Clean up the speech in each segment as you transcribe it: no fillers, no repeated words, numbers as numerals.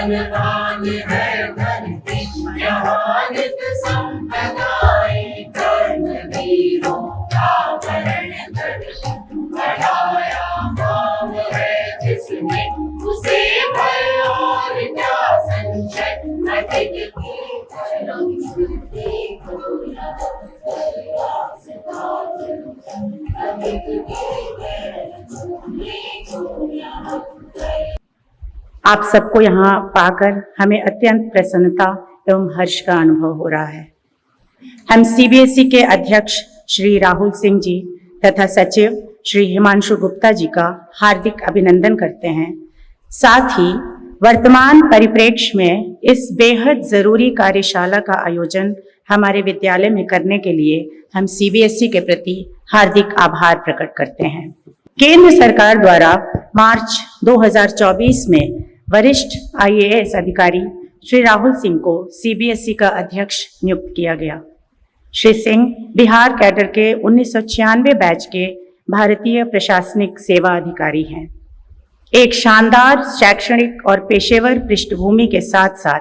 धनवान है धरती, यहाँ नित संपदाएं, कर्मवीरों का वरण दर्शन बढ़ाया भाव है जिसने, उसे भय और क्या संशय, अतिक की चरण शुद्धि को प्रयास साधन, अतिक की चरण शुद्धि को। आप सबको यहाँ पाकर हमें अत्यंत प्रसन्नता एवं हर्ष का अनुभव हो रहा है। हम सीबीएसई के अध्यक्ष श्री राहुल सिंह जी तथा सचिव श्री हिमांशु गुप्ता जी का हार्दिक अभिनंदन करते हैं। साथ ही वर्तमान परिप्रेक्ष्य में इस बेहद जरूरी कार्यशाला का आयोजन हमारे विद्यालय में करने के लिए हम सीबीएसई के प्रति हार्दिक आभार प्रकट करते हैं। केंद्र सरकार द्वारा मार्च 2024 में वरिष्ठ IAS अधिकारी श्री राहुल सिंह को सीबीएसई का अध्यक्ष नियुक्त किया गया। श्री सिंह बिहार कैडर के 1996 बैच के भारतीय प्रशासनिक सेवा अधिकारी हैं। एक शानदार शैक्षणिक और पेशेवर पृष्ठभूमि के साथ साथ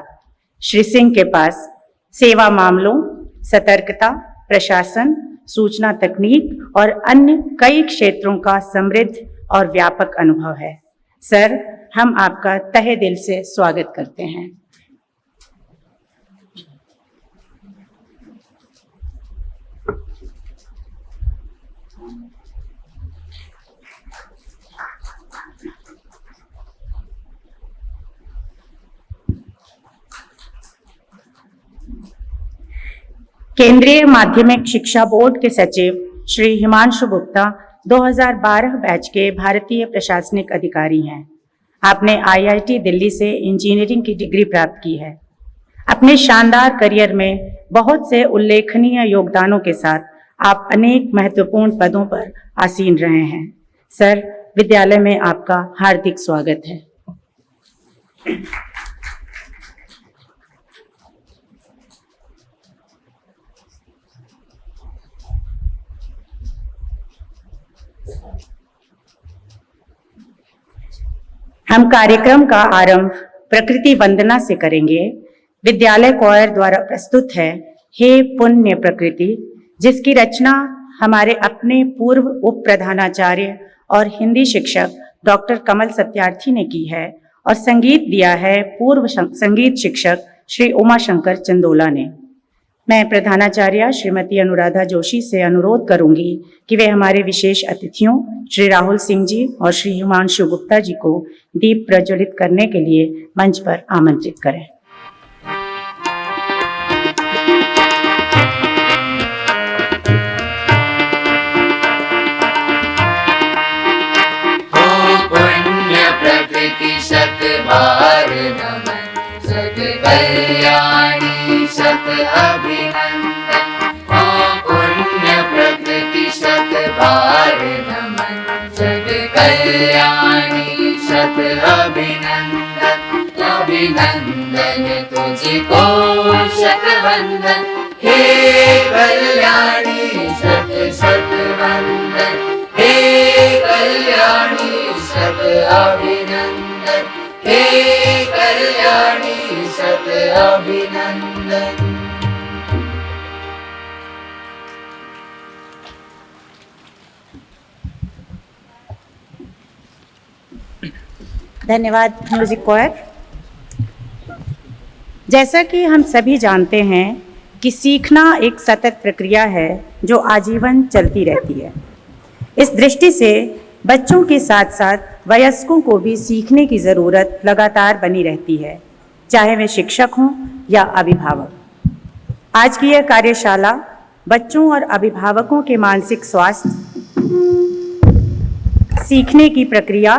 श्री सिंह के पास सेवा मामलों, सतर्कता, प्रशासन, सूचना तकनीक और अन्य कई क्षेत्रों का समृद्ध और व्यापक अनुभव है। सर, हम आपका तहे दिल से स्वागत करते हैं। केंद्रीय माध्यमिक शिक्षा बोर्ड के सचिव श्री हिमांशु गुप्ता 2012 बैच के भारतीय प्रशासनिक अधिकारी हैं। आपने IIT दिल्ली से इंजीनियरिंग की डिग्री प्राप्त की है। अपने शानदार करियर में बहुत से उल्लेखनीय योगदानों के साथ आप अनेक महत्वपूर्ण पदों पर आसीन रहे हैं। सर, विद्यालय में आपका हार्दिक स्वागत है। हम कार्यक्रम का आरंभ प्रकृति वंदना से करेंगे। विद्यालय क्वायर द्वारा प्रस्तुत है हे पुण्य प्रकृति, जिसकी रचना हमारे अपने पूर्व उप प्रधानाचार्य और हिंदी शिक्षक डॉक्टर कमल सत्यार्थी ने की है और संगीत दिया है पूर्व संगीत शिक्षक श्री उमाशंकर चंदोला ने। मैं प्रधानाचार्य श्रीमती अनुराधा जोशी से अनुरोध करूंगी कि वे हमारे विशेष अतिथियों श्री राहुल सिंह जी और श्री हिमांशु गुप्ता जी को दीप प्रज्वलित करने के लिए मंच पर आमंत्रित करें। पुण्य प्रकृति शतबार नमन, जग कल्याणी शत अभिनंदन। पुण्य प्रकृति शतबार नमन, जग कल्याणी शत अभिनंदन। अभिनंदन तुझको शत वंदन, हे कल्याणी शत शत वंदन। हे कल्याणी शत अभिनंदन, हे कल्याणी शत अभिनंदन। धन्यवाद म्यूजिक क्वायर। जैसा कि हम सभी जानते हैं कि सीखना एक सतत प्रक्रिया है जो आजीवन चलती रहती है। इस दृष्टि से बच्चों के साथ साथ वयस्कों को भी सीखने की ज़रूरत लगातार बनी रहती है, चाहे वे शिक्षक हों या अभिभावक। आज की यह कार्यशाला बच्चों और अभिभावकों के मानसिक स्वास्थ्य, सीखने की प्रक्रिया,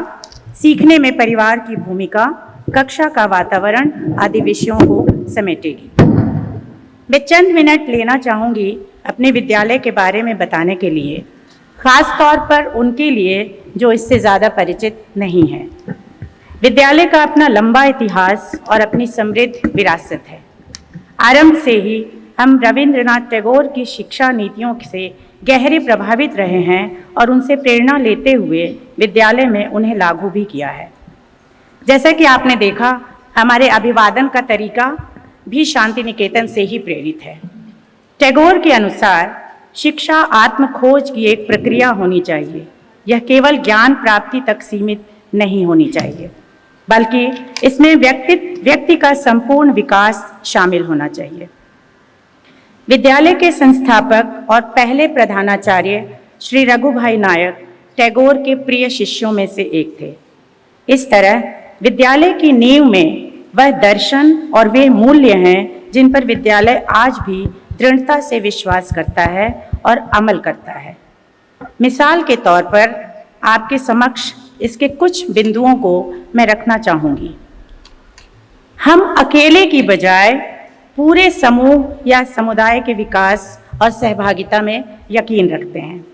सीखने में परिवार की भूमिका, कक्षा का वातावरण आदि विषयों को समेटेगी। मैं चंद मिनट लेना चाहूँगी अपने विद्यालय के बारे में बताने के लिए, खास तौर पर उनके लिए जो इससे ज़्यादा परिचित नहीं है। विद्यालय का अपना लंबा इतिहास और अपनी समृद्ध विरासत है। आरंभ से ही हम रविंद्रनाथ टैगोर की शिक्षा नीतियों से गहरे प्रभावित रहे हैं और उनसे प्रेरणा लेते हुए विद्यालय में उन्हें लागू भी किया है। जैसा कि आपने देखा, हमारे अभिवादन का तरीका भी शांति निकेतन से ही प्रेरित है। टैगोर के अनुसार शिक्षा आत्म खोज की एक प्रक्रिया होनी चाहिए। यह केवल ज्ञान प्राप्ति तक सीमित नहीं होनी चाहिए, बल्कि इसमें व्यक्ति का संपूर्ण विकास शामिल होना चाहिए। विद्यालय के संस्थापक और पहले प्रधानाचार्य श्री रघुभाई नायक टैगोर के प्रिय शिष्यों में से एक थे। इस तरह विद्यालय की नींव में वह दर्शन और वे मूल्य हैं जिन पर विद्यालय आज भी दृढ़ता से विश्वास करता है और अमल करता है। मिसाल के तौर पर आपके समक्ष इसके कुछ बिंदुओं को मैं रखना चाहूँगी। हम अकेले की बजाय पूरे समूह या समुदाय के विकास और सहभागिता में यकीन रखते हैं।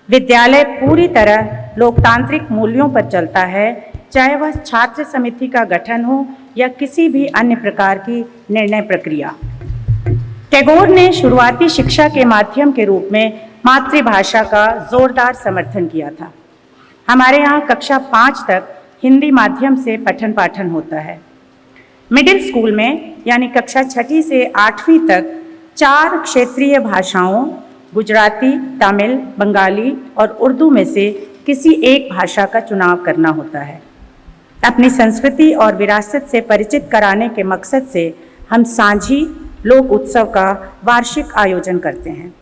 विद्यालय पूरी तरह लोकतांत्रिक मूल्यों पर चलता है, चाहे वह छात्र समिति का गठन हो या किसी भी अन्य प्रकार की निर्णय प्रक्रिया। टैगोर ने शुरुआती शिक्षा के माध्यम के रूप में मातृभाषा का जोरदार समर्थन किया था। हमारे यहाँ कक्षा 5 तक हिंदी माध्यम से पठन पाठन होता है। मिडिल स्कूल में यानी कक्षा 6 से 8वीं तक 4 क्षेत्रीय भाषाओं गुजराती, तमिल, बंगाली और उर्दू में से किसी एक भाषा का चुनाव करना होता है। अपनी संस्कृति और विरासत से परिचित कराने के मकसद से हम सांझी लोक उत्सव का वार्षिक आयोजन करते हैं।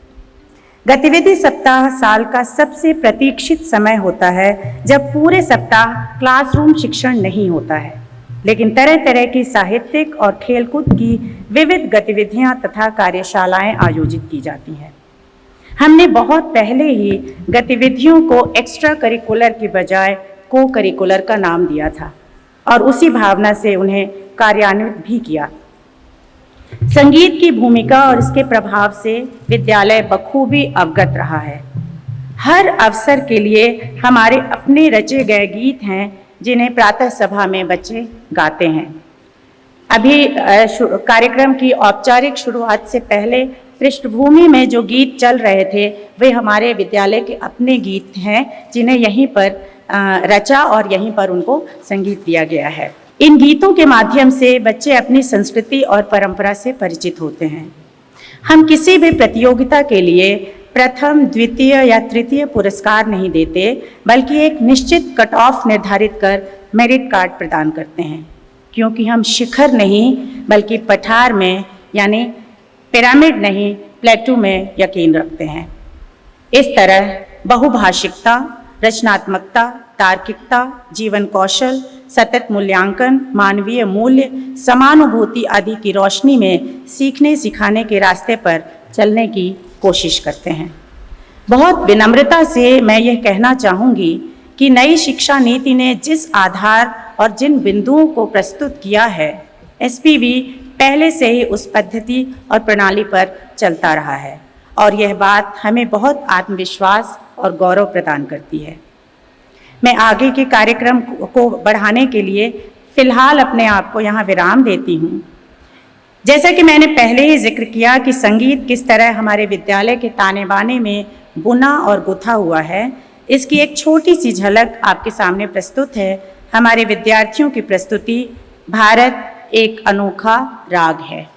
गतिविधि सप्ताह साल का सबसे प्रतीक्षित समय होता है, जब पूरे सप्ताह क्लासरूम शिक्षण नहीं होता है, लेकिन तरह तरह की साहित्यिक और खेलकूद की विविध गतिविधियां तथा कार्यशालाएं आयोजित की जाती हैं। हमने बहुत पहले ही गतिविधियों को एक्स्ट्रा करिकुलर की बजाय को करिकुलर का नाम दिया था और उसी भावना से उन्हें कार्यान्वित भी किया। संगीत की भूमिका और इसके प्रभाव से विद्यालय बखूबी अवगत रहा है। हर अवसर के लिए हमारे अपने रचे गए गीत हैं जिन्हें प्रातः सभा में बच्चे गाते हैं। अभी कार्यक्रम की औपचारिक शुरुआत से पहले पृष्ठभूमि में जो गीत चल रहे थे वे हमारे विद्यालय के अपने गीत हैं, जिन्हें यहीं पर रचा और यहीं पर उनको संगीत दिया गया है। इन गीतों के माध्यम से बच्चे अपनी संस्कृति और परंपरा से परिचित होते हैं। हम किसी भी प्रतियोगिता के लिए प्रथम, द्वितीय या तृतीय पुरस्कार नहीं देते, बल्कि एक निश्चित कट ऑफ निर्धारित कर मेरिट कार्ड प्रदान करते हैं, क्योंकि हम शिखर नहीं बल्कि पठार में यानी पिरामिड नहीं प्लेटू में यकीन रखते हैं। इस तरह बहुभाषिकता, रचनात्मकता, तार्किकता, जीवन कौशल, सतत मूल्यांकन, मानवीय मूल्य, समानुभूति आदि की रोशनी में सीखने सिखाने के रास्ते पर चलने की कोशिश करते हैं। बहुत विनम्रता से मैं यह कहना चाहूँगी कि नई शिक्षा नीति ने जिस आधार और जिन बिंदुओं को प्रस्तुत किया है, एसपीवी पहले से ही उस पद्धति और प्रणाली पर चलता रहा है और यह बात हमें बहुत आत्मविश्वास और गौरव प्रदान करती है। मैं आगे के कार्यक्रम को बढ़ाने के लिए फिलहाल अपने आप को यहाँ विराम देती हूँ। जैसा कि मैंने पहले ही जिक्र किया कि संगीत किस तरह हमारे विद्यालय के ताने बाने में बुना और गुथा हुआ है, इसकी एक छोटी सी झलक आपके सामने प्रस्तुत है। हमारे विद्यार्थियों की प्रस्तुति भारत एक अनोखा राग है।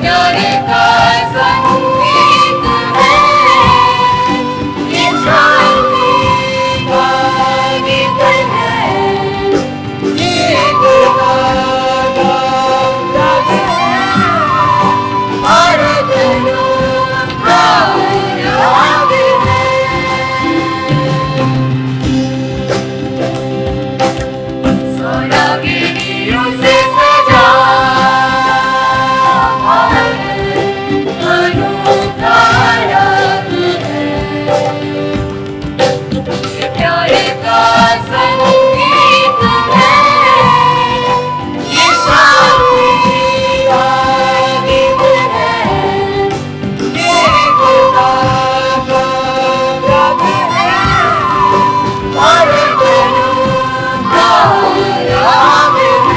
प्यार का संगीत है, ये शांति का गीत है, ये खुदा का राग है, भारत का राग है। सोनागिरियों से सजा अनोखा राग है, ये प्यार का संगीत है, ये शांति का गीत है, ये खुदा का राग है, भारत का राग है।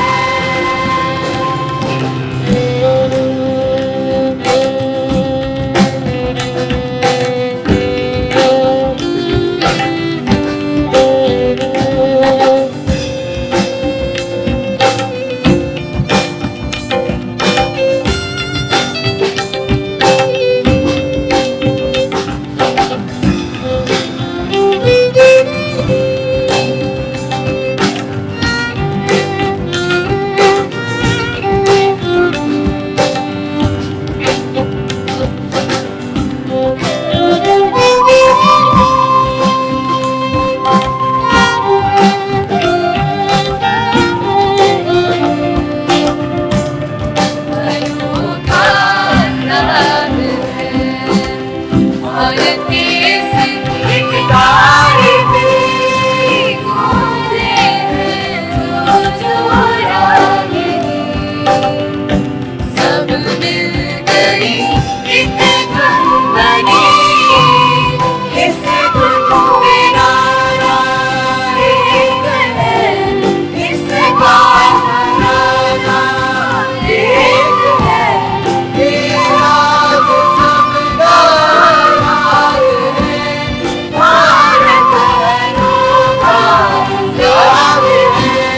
अनोखा राग है, भारत की इस एकताई में गूंजे हैं जो रागिनी, सब मिल गई एक धुन बनी, इस धुन में नारा एक है, इसका नारा एक है, ये राग सबका राग है, भारत अनोखा राग है।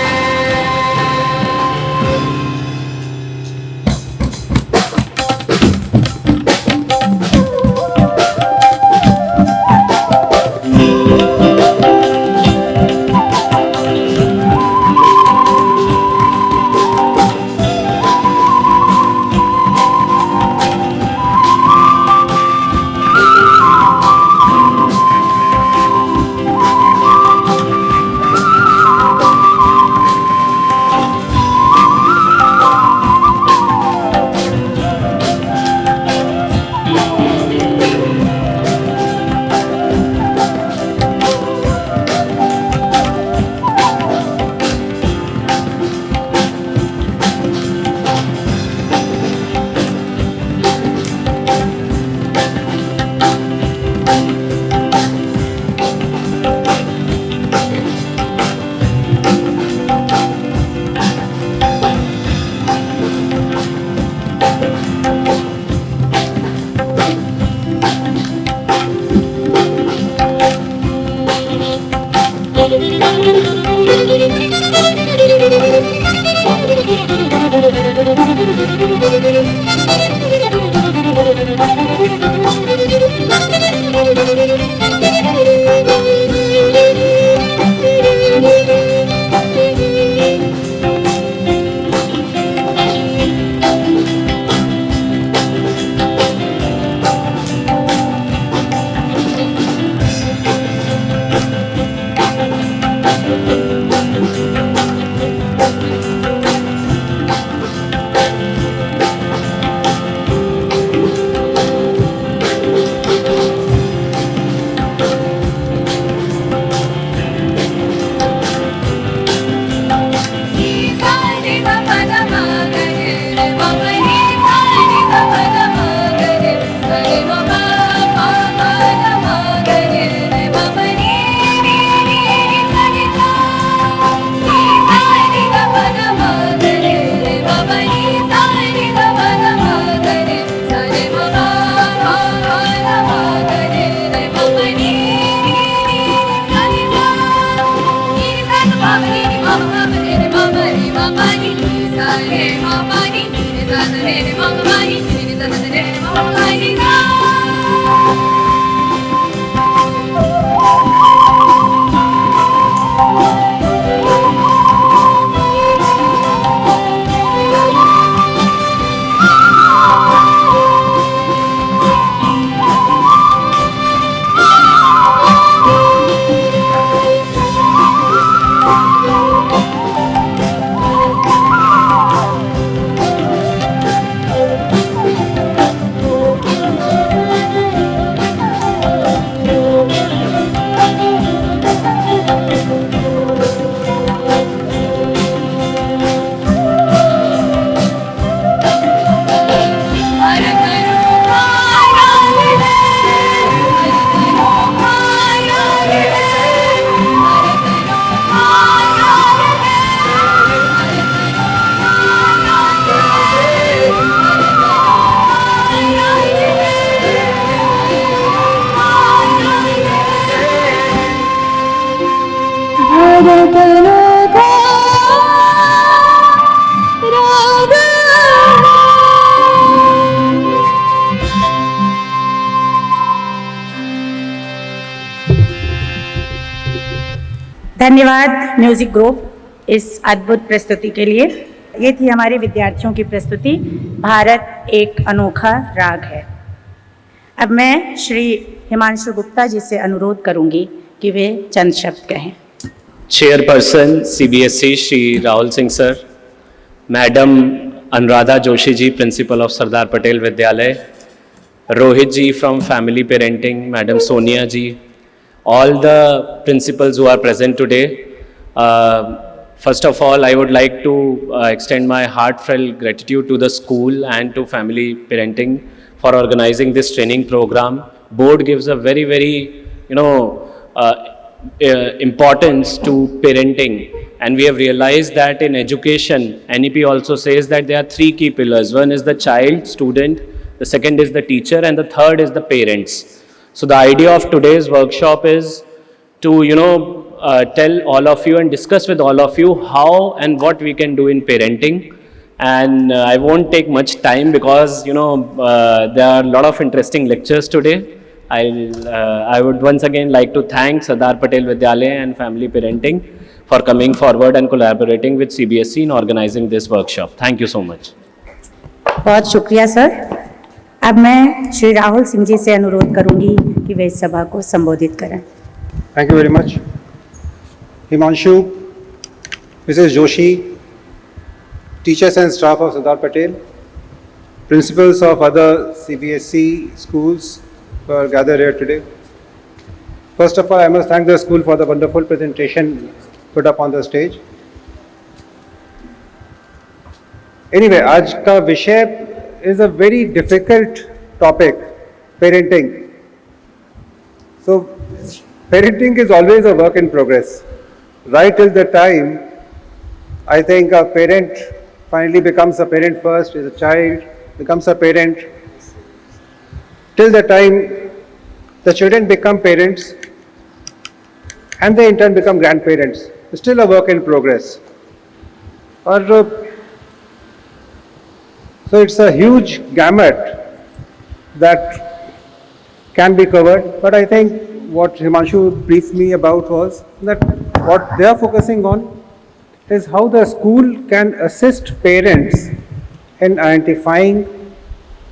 धन्यवाद म्यूजिक ग्रुप इस अद्भुत प्रस्तुति के लिए। ये थी हमारे विद्यार्थियों की प्रस्तुति, भारत एक अनोखा राग है। अब मैं श्री हिमांशु गुप्ता जी से अनुरोध करूंगी कि वे चंद शब्द कहें। Chairperson CBSE Shri Rahul Singh sir, madam Anuradha Joshi ji principal of Sardar Patel Vidyalaya, Rohit ji from family parenting, madam Sonia ji, all the principals who are present today. First of all, I would like to extend my heartfelt gratitude to the school and to family parenting for organizing this training program. Board gives a very, very, importance to parenting, and we have realized that in education, NEP also says that there are three key pillars. One is the child, student, the second is the teacher, and the third is the parents. So the idea of today's workshop is to, tell all of you and discuss with all of you how and what we can do in parenting. And I won't take much time because, there are a lot of interesting lectures today. I would once again like to thank Sardar Patel Vidyalaya and Family Parenting for coming forward and collaborating with CBSE in organizing this workshop. Thank you so much. बहुत शुक्रिया sir. अब मैं श्री राहुल सिंह जी से अनुरोध करूंगी कि वे इस सभा को संबोधित करें। Thank you very much. Himanshu, Mrs. Joshi, teachers and staff of Sardar Patel, principals of other CBSE schools who are gathered here today. First of all, I must thank the school for the wonderful presentation put up on the stage. Anyway, आज का विषय is a very difficult topic, parenting. So, parenting is always a work in progress. Right till the time, I think a parent finally becomes a parent first, is a child, becomes a parent. Till the time the children become parents and they in turn become grandparents. It's still a work in progress. So it's a huge gamut that can be covered, but I think what Himanshu briefed me about was that what they are focusing on is how the school can assist parents in identifying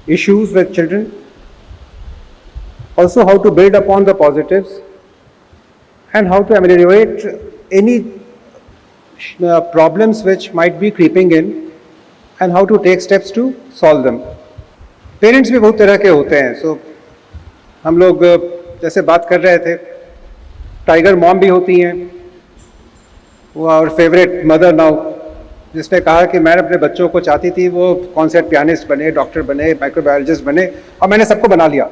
issues with children, also how to build upon the positives and how to ameliorate any problems which might be creeping in and how to take steps to solve them. Parents भी बहुत तरह के होते हैं, सो हम लोग जैसे बात कर रहे थे, टाइगर मॉम भी होती हैं, वो और फेवरेट मदर नाउ, जिसने कहा कि मैं अपने बच्चों को चाहती थी वो कॉन्सर्ट पियानिस्ट बने, डॉक्टर बने, माइक्रोबायोलॉजिस्ट बने, और मैंने सबको बना लिया.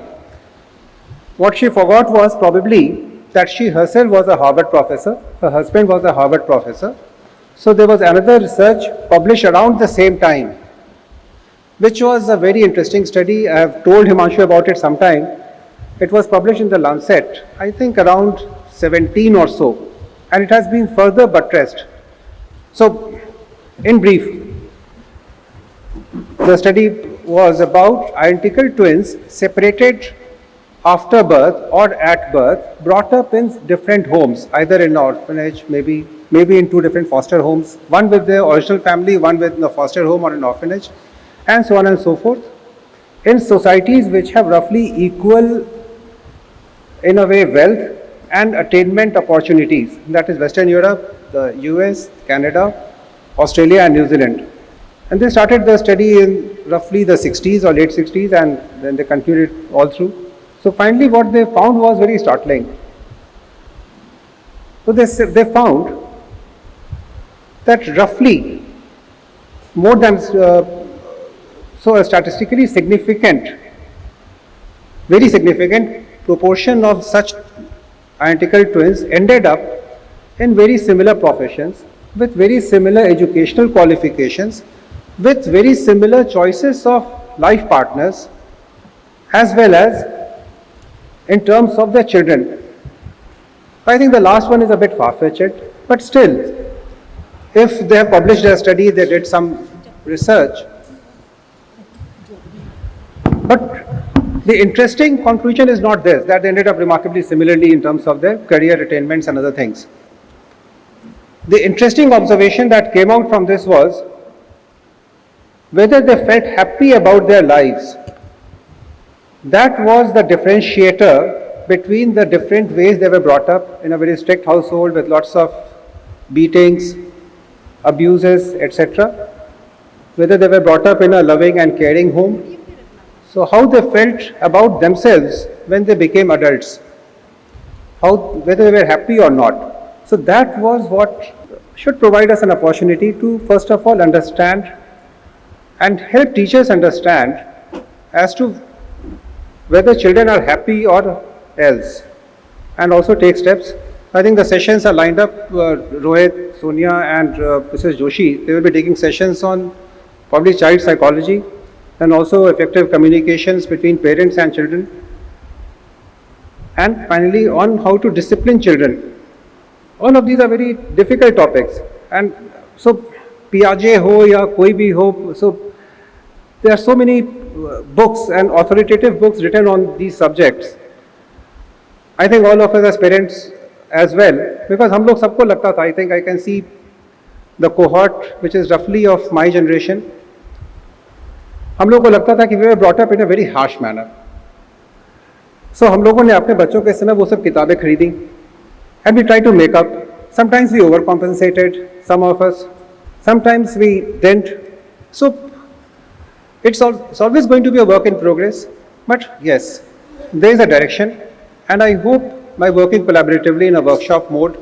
What she forgot was probably that she herself was a Harvard professor, her husband was a Harvard professor. So there was another research published around the same time, which was a very interesting study. I have told Himanshu about it sometime. It was published in the Lancet, I think around 17 or so, and it has been further buttressed. So, in brief, the study was about identical twins separated after birth or at birth, brought up in different homes, either in an orphanage, maybe in two different foster homes, one with the original family, one with the foster home or an orphanage, and so on and so forth, in societies which have roughly equal, in a way, wealth and attainment opportunities. That is Western Europe, the US, Canada, Australia and New Zealand. And they started the study in roughly the 60s or late 60s, and then they continued it all through. So finally what they found was very startling. So they found that roughly more than, a statistically significant, very significant proportion of such identical twins ended up in very similar professions, with very similar educational qualifications, with very similar choices of life partners, as well as in terms of their children. I think the last one is a bit far-fetched, but still, if they have published a study, they did some research. But the interesting conclusion is not this, that they ended up remarkably similarly in terms of their career attainments and other things. The interesting observation that came out from this was whether they felt happy about their lives. That was the differentiator between the different ways they were brought up in a very strict household with lots of beatings, abuses, etc. Whether they were brought up in a loving and caring home. So how they felt about themselves when they became adults. Whether they were happy or not. So that was what should provide us an opportunity to first of all understand and help teachers understand as to whether children are happy or else, and also take steps. I think the sessions are lined up. Rohit, Sonia and Mrs. Joshi, they will be taking sessions on probably child psychology and also effective communications between parents and children. And finally, on how to discipline children. All of these are very difficult topics. And so, Piaget ho ya koi bhi ho, so there are so many books and authoritative books written on these subjects. I think all of us as parents as well, because हम लोग सबको लगता था, I think I can see the cohort which is roughly of my generation. हम लोग को लगता था कि we were brought up in a very harsh manner. So हम लोगों ने अपने बच्चों के समय वो सब किताबें खरीदी, and we try to make up. Sometimes we overcompensated, some of us. Sometimes we didn't. So it's always going to be a work in progress. But yes, there is a direction, and I hope by working collaboratively in a workshop mode,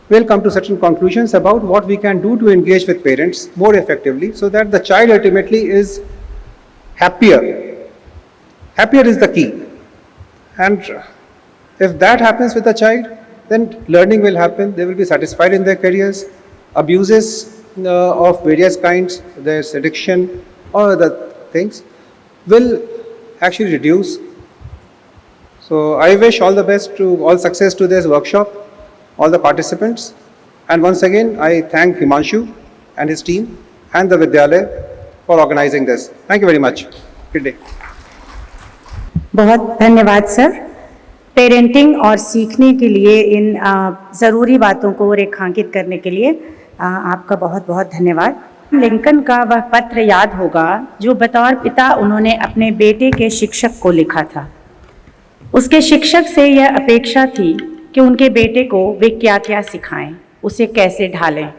we'll come to certain conclusions about what we can do to engage with parents more effectively so that the child ultimately is happier. Happier is the key. And if that happens with the child, then learning will happen. They will be satisfied in their careers. Abuses of various kinds, there's addiction, all other things will actually reduce. So I wish all the best to all success to this workshop, all the participants. And once again, I thank Himanshu and his team and the Vidyalaya for organizing this. Thank you very much. Good day. बहुत धन्यवाद sir. Parenting और सीखने के लिए इन ज़रूरी बातों को रेखांकित करने के लिए आपका बहुत बहुत धन्यवाद। लिंकन का वह पत्र याद होगा जो बतौर पिता उन्होंने अपने बेटे के शिक्षक को लिखा था। उसके शिक्षक से यह अपेक्षा थी कि उनके बेटे को वे क्या क्या सिखाएं, उसे कैसे ढालें।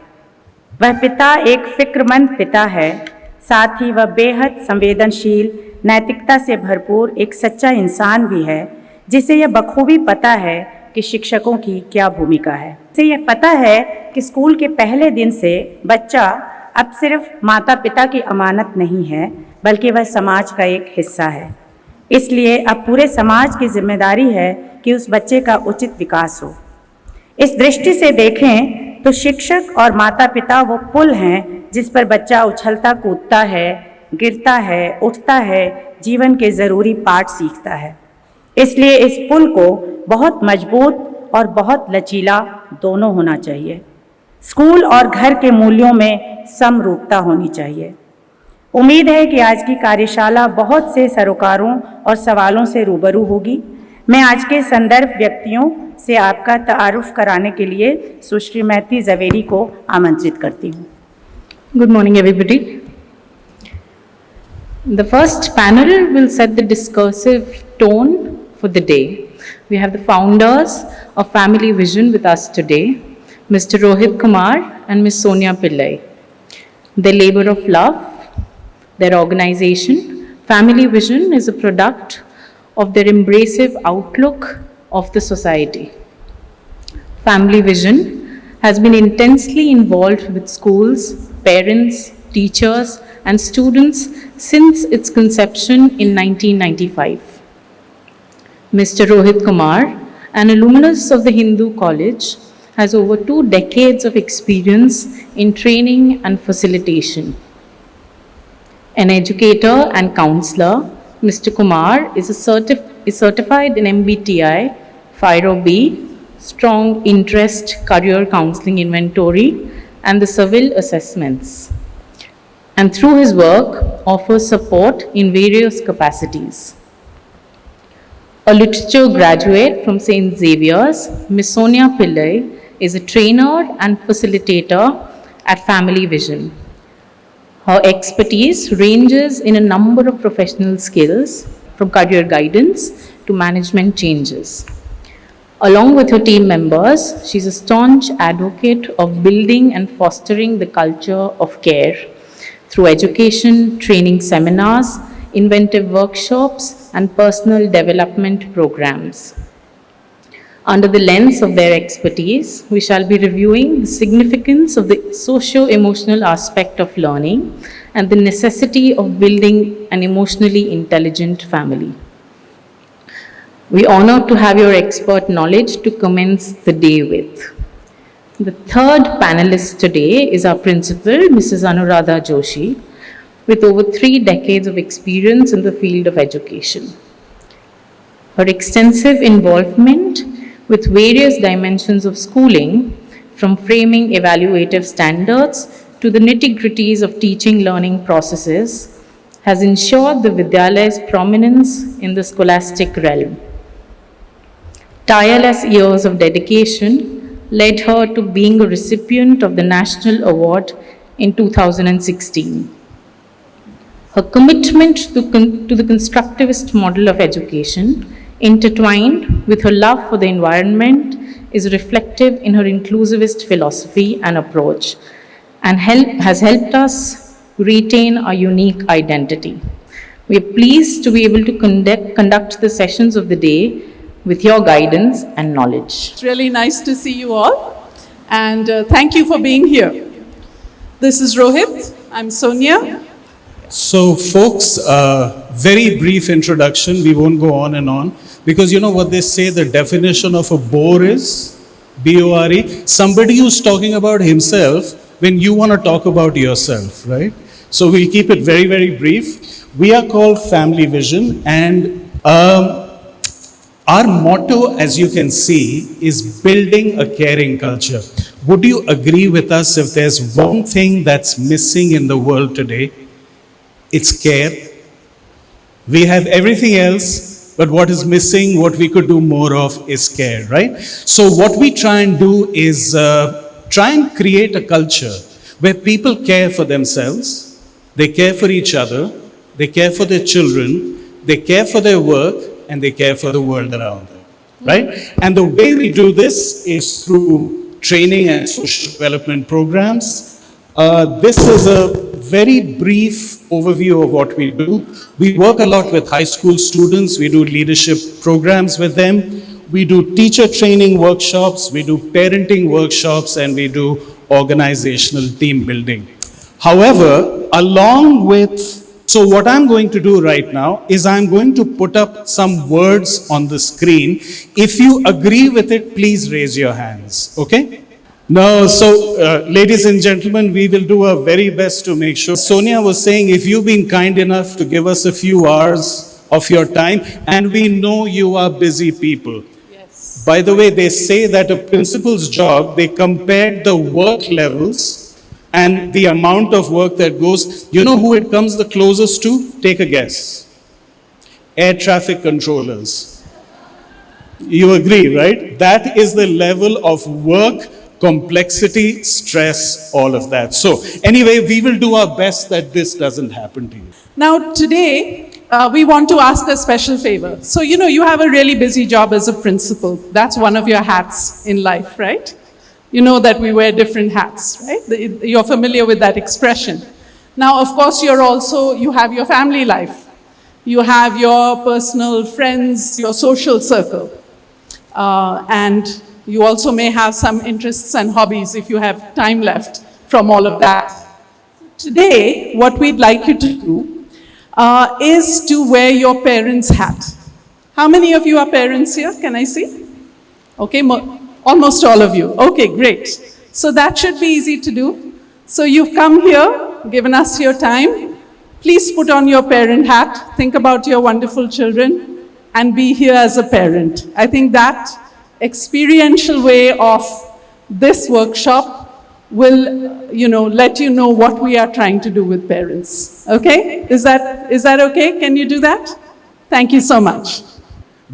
वह पिता एक फिक्रमंद पिता है, साथ ही वह बेहद संवेदनशील, नैतिकता से भरपूर एक सच्चा इंसान भी है, जिसे यह बखूबी पता है कि शिक्षकों की क्या भूमिका है। इसे यह पता है कि स्कूल के पहले दिन से बच्चा अब सिर्फ माता पिता की अमानत नहीं है, बल्कि वह समाज का एक हिस्सा है। इसलिए अब पूरे समाज की जिम्मेदारी है कि उस बच्चे का उचित विकास हो। इस दृष्टि से देखें तो शिक्षक और माता पिता वो पुल हैं जिस पर बच्चा उछलता कूदता है, गिरता है, उठता है, जीवन के ज़रूरी पाठ सीखता है। इसलिए इस पुल को बहुत मजबूत और बहुत लचीला दोनों होना चाहिए। स्कूल और घर के मूल्यों में समरूपता होनी चाहिए। उम्मीद है कि आज की कार्यशाला बहुत से सरोकारों और सवालों से रूबरू होगी। मैं आज के संदर्भ व्यक्तियों से आपका तारुफ कराने के लिए सुश्री मैती जवेरी को आमंत्रित करती हूँ। Good morning, everybody. The first panel will set the discursive tone for the day. We have the founders of Family Vision with us today, Mr. Rohit Kumar and Ms. Sonia Pillai. Their labor of love, their organization, Family Vision, is a product of their embracive outlook of the society. Family Vision has been intensely involved with schools, parents, teachers, and students since its conception in 1995. Mr. Rohit Kumar, an alumnus of the Hindu College, has over 2 decades of experience in training and facilitation. An educator and counselor, Mr. Kumar is certified in MBTI, FIRO-B, Strong Interest Career Counseling Inventory, and the Seville assessments, and through his work offers support in various capacities. A literature graduate from St. Xavier's, Ms. Sonia Pillai is a trainer and facilitator at Family Vision. Her expertise ranges in a number of professional skills, from career guidance to management changes. Along with her team members, she's a staunch advocate of building and fostering the culture of care through education, training seminars, inventive workshops, and personal development programs. Under the lens of their expertise, we shall be reviewing the significance of the socio-emotional aspect of learning and the necessity of building an emotionally intelligent family. We honor to have your expert knowledge to commence the day with. The third panelist today is our principal, Mrs. Anuradha Joshi, with over 3 decades of experience in the field of education. Her extensive involvement with various dimensions of schooling, from framing evaluative standards to the nitty-gritties of teaching-learning processes, has ensured the Vidyalay's prominence in the scholastic realm. Tireless years of dedication led her to being a recipient of the National Award in 2016. Her commitment to the constructivist model of education, intertwined with her love for the environment, is reflective in her inclusivist philosophy and approach, and has helped us retain our unique identity. We are pleased to be able to conduct the sessions of the day with your guidance and knowledge. It's really nice to see you all, and thank you for being here. This is Rohit, I'm Sonia. So folks, very brief introduction, we won't go on and on, because you know what they say, the definition of a bore is, B-O-R-E, somebody who's talking about himself when you want to talk about yourself, right? So we'll keep it very, very brief. We are called Family Vision, and our motto, as you can see, is building a caring culture. Would you agree with us if there's one thing that's missing in the world today? It's care. We have everything else, but what is missing, what we could do more of is care, right? So what we try and do is try and create a culture where people care for themselves, they care for each other, they care for their children, they care for their work, and they care for the world around them, right? And the way we do this is through training and social development programs. This is a very brief overview of what we do. We work a lot with high school students. We do leadership programs with them. We do teacher training workshops. We do parenting workshops, and we do organizational team building. However, along with so what I'm going to do right now is I'm going to put up some words on the screen. If you agree with it, please raise your hands, okay? No, so ladies and gentlemen, we will do our very best to make sure. Sonia was saying, if you've been kind enough to give us a few hours of your time, and we know you are busy people. Yes. By the way, they say that a principal's job, they compared the work levels and the amount of work that goes. You know who it comes the closest to? Take a guess. Air traffic controllers. You agree, right? That is the level of work, complexity, stress, all of that. So anyway, we will do our best that this doesn't happen to you. Now today, we want to ask a special favor. So you know, you have a really busy job as a principal. That's one of your hats in life, right? You know that we wear different hats, right? You're familiar with that expression. Now, of course, you have your family life. You have your personal friends, your social circle. And you also may have some interests and hobbies if you have time left from all of that. Today, what we'd like you to do is to wear your parents' hat. How many of you are parents here? Can I see? Okay, almost all of you. Okay, great. So that should be easy to do. So you've come here, given us your time. Please put on your parent hat, think about your wonderful children, and be here as a parent. I think that experiential way of this workshop will, let you know what we are trying to do with parents. Okay? Is that okay? Can you do that? Thank you so much.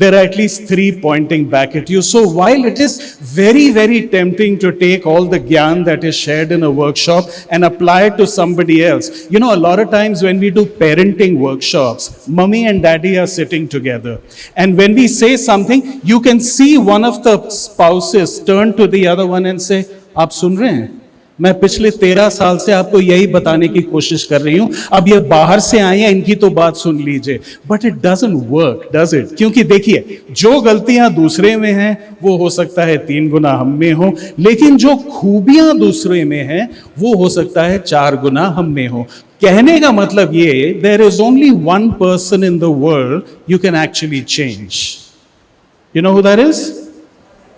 there are at least 3 pointing back at you. So while it is very, very tempting to take all the gyan that is shared in a workshop and apply it to somebody else, you know, a lot of times when we do parenting workshops, mummy and daddy are sitting together. And when we say something, you can see one of the spouses turn to the other one and say, "Aap sun rahe hain? मैं पिछले 13 साल से आपको यही बताने की कोशिश कर रही हूं, अब ये बाहर से आए हैं, इनकी तो बात सुन लीजिए." But it doesn't work, does it? क्योंकि देखिए, जो गलतियां दूसरे में हैं वो हो सकता है 3 गुना हम में हो, लेकिन जो खूबियां दूसरे में हैं वो हो सकता है 4 गुना हम में हो. कहने का मतलब ये, there is only one person in the world you can actually change. You know who that is?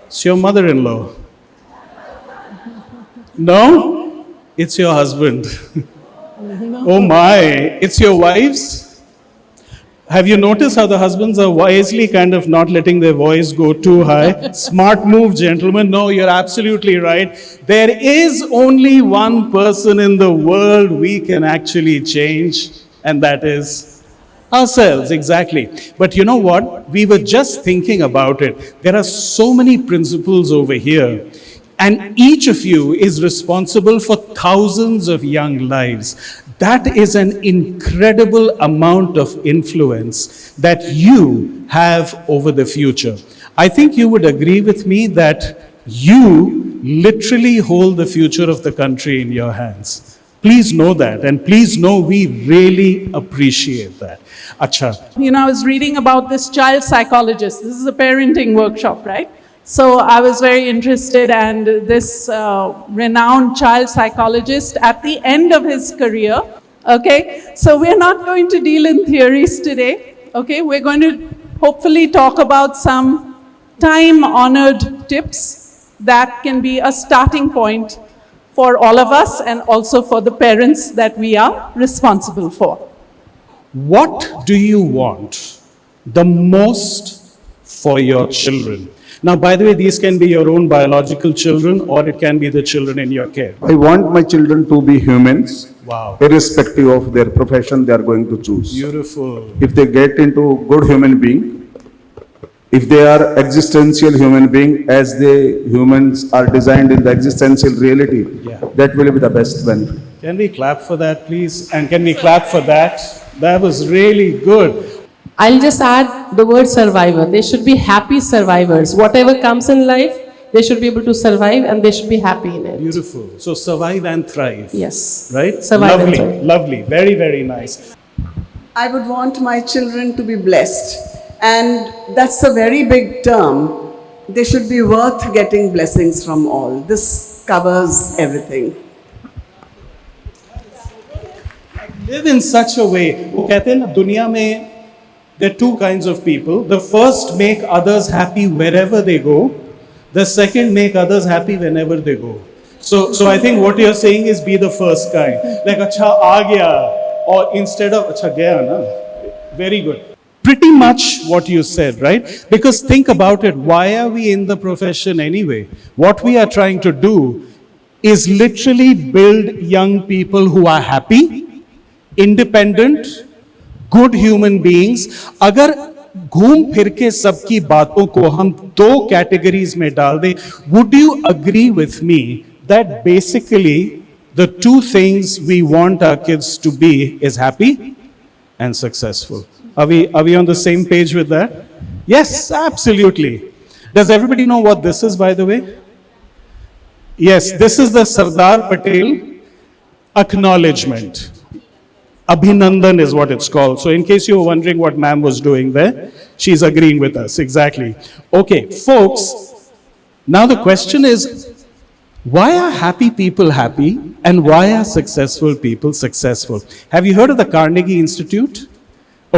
It's your mother-in-law. No? It's your husband. Oh my, it's your wives? Have you noticed how the husbands are wisely kind of not letting their voice go too high? Smart move, gentlemen. No, you're absolutely right. There is only one person in the world we can actually change, and that is ourselves, exactly. But you know what? We were just thinking about it. There are so many principles over here. And each of you is responsible for thousands of young lives. That is an incredible amount of influence that you have over the future. I think you would agree with me that you literally hold the future of the country in your hands. Please know that, and please know we really appreciate that. Acha. You know, I was reading about this child psychologist. This is a parenting workshop, right? So I was very interested, and this renowned child psychologist, at the end of his career, okay, so we're not going to deal in theories today, okay, we're going to hopefully talk about some time-honored tips that can be a starting point for all of us and also for the parents that we are responsible for. What do you want the most for your children? Now, by the way, these can be your own biological children, or it can be the children in your care. I want my children to be humans, Wow. irrespective of their profession they are going to choose. Beautiful. If they get into good human being, if they are existential human being, as the humans are designed in the existential reality, Yeah. that will be the best benefit. Can we clap for that, please? And can we clap for that? That was really good. I'll just add the word survivor. They should be happy survivors. Whatever comes in life, they should be able to survive and they should be happy in it. Beautiful. So survive and thrive. Yes. Right? Survive and lovely, thrive. lovely. Very, very nice. I would want my children to be blessed. And that's a very big term. They should be worth getting blessings from all. This covers everything. Live in such a way. वो कहते हैं ना, दुनिया में there are 2 kinds of people. The first make others happy wherever they go. The second make others happy whenever they go. So I think what you're saying is be the first kind. Like, acha aa gaya, or instead of acha gaya na. Very good. Pretty much what you said, right? Because think about it. Why are we in the profession anyway? What we are trying to do is literally build young people who are happy, independent, good human beings. अगर घूम फिर के सबकी बातों को हम 2 categories में डाल दें, would you agree with me that basically the 2 things we want our kids to be is happy and successful? Are we on the same page with that? Yes, absolutely. Does everybody know what this is, by the way? Yes, this is the Sardar Patel acknowledgement. Abhinandan is what it's called. So in case you were wondering what ma'am was doing there, she's agreeing with us, exactly. Okay, folks, now the question is, why are happy people happy and why are successful people successful? Have you heard of the Carnegie Institute?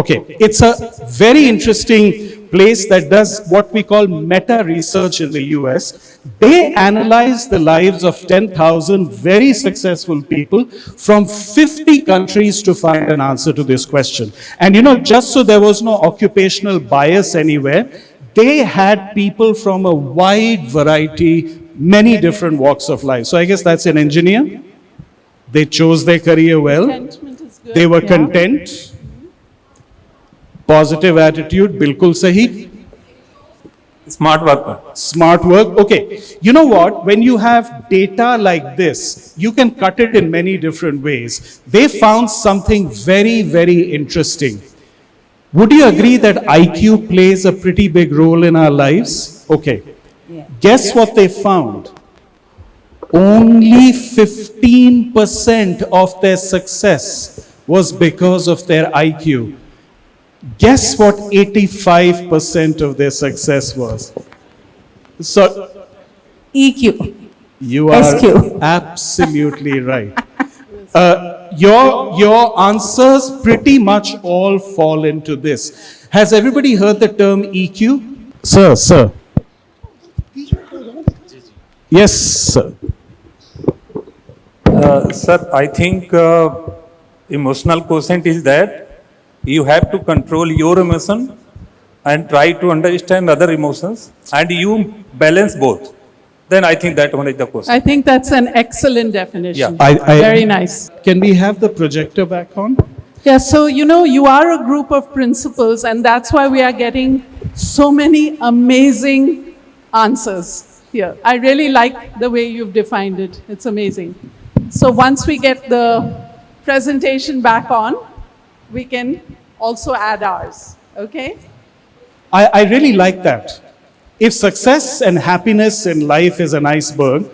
Okay, it's a very interesting place that does what we call meta research in the US. They analyze the lives of 10,000 very successful people from 50 countries to find an answer to this question. And you know, just so there was no occupational bias anywhere, they had people from a wide variety, many different walks of life. So I guess that's an engineer. They chose their career well. Contentment is good. They were Yeah. content. Positive attitude, bilkul sahi. Smart worker. Smart work. Okay. You know what? When you have data like this, you can cut it in many different ways. They found something very, very interesting. Would you agree that IQ plays a pretty big role in our lives? Okay. Guess what they found? Only 15% of their success was because of their IQ. Guess what 85% of their success was? So, EQ. you are SQ. absolutely right. Your answers pretty much all fall into this. Has everybody heard the term EQ? Sir. Yes, sir. Sir, I think emotional quotient is that you have to control your emotion and try to understand other emotions, and you balance both. Then I think that one is the quotient. I think that's an excellent definition. Yeah. Very nice. Can we have the projector back on? Yeah, so you are a group of principals, and that's why we are getting so many amazing answers here. I really like the way you've defined it. It's amazing. So once we get the presentation back on, we can also add ours, okay? I really like that. If success and happiness in life is an iceberg,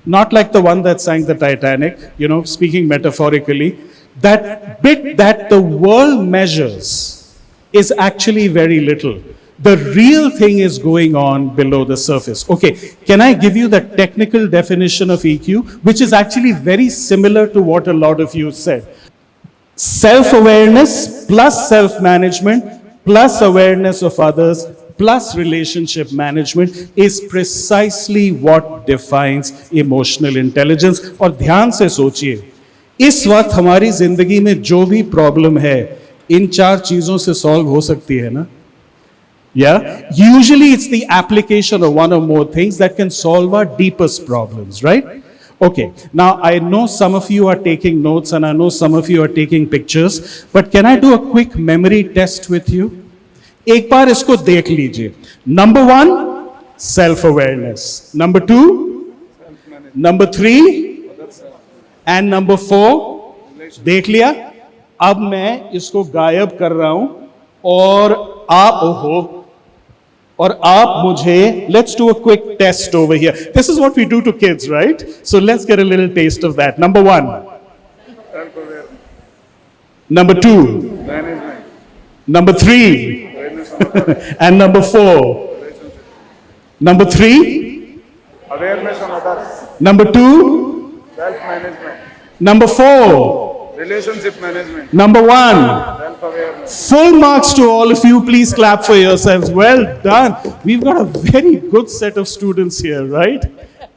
not like the one that sank the Titanic, speaking metaphorically, that bit that the world measures is actually very little. The real thing is going on below the surface. Okay, can I give you the technical definition of EQ, which is actually very similar to what a lot of you said? Self-awareness plus self-management plus awareness of others plus relationship management is precisely what defines emotional intelligence. और ध्यान से सोचिए, इस वक्त हमारी जिंदगी में जो भी प्रॉब्लम है, इन 4 चीजों से सॉल्व हो सकती है ना? Yeah? Usually it's the application of one or more things that can solve our deepest problems, right? Okay, now I know some of you are taking notes and I know some of you are taking pictures, but can I do a quick memory test with you? एक बार इसको देख लीजिए. Number 1, self-awareness. Number 2, number 3, and number 4, देख लिया? अब मैं इसको गायब कर रहा हूं और आप मुझे, let's do a quick test over here. This is what we do to kids, right? So let's get a little taste of that. Number 1. Number 2. Number 3. And number 4. Number 3. Awareness on others. Number 2. Self-management. Number 4. Relationship management. Number 1. Self-awareness. Full marks to all of you. Please clap for yourselves. Well done. We've got a very good set of students here, right?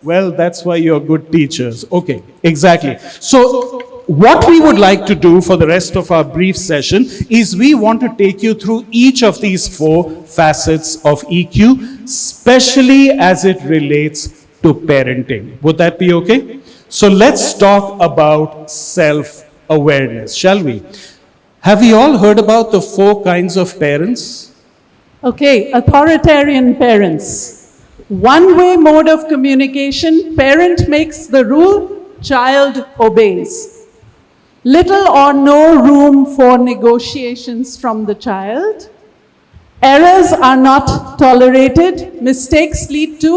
Well, that's why you're good teachers. Okay, exactly. So, what we would like to do for the rest of our brief session is we want to take you through each of these 4 facets of EQ, especially as it relates to parenting. Would that be okay? So, let's talk about self-awareness, shall we? Have you all heard about the 4 kinds of parents? Okay, authoritarian parents. One-way mode of communication, parent makes the rule, child obeys. Little or no room for negotiations from the child. Errors are not tolerated. Mistakes lead to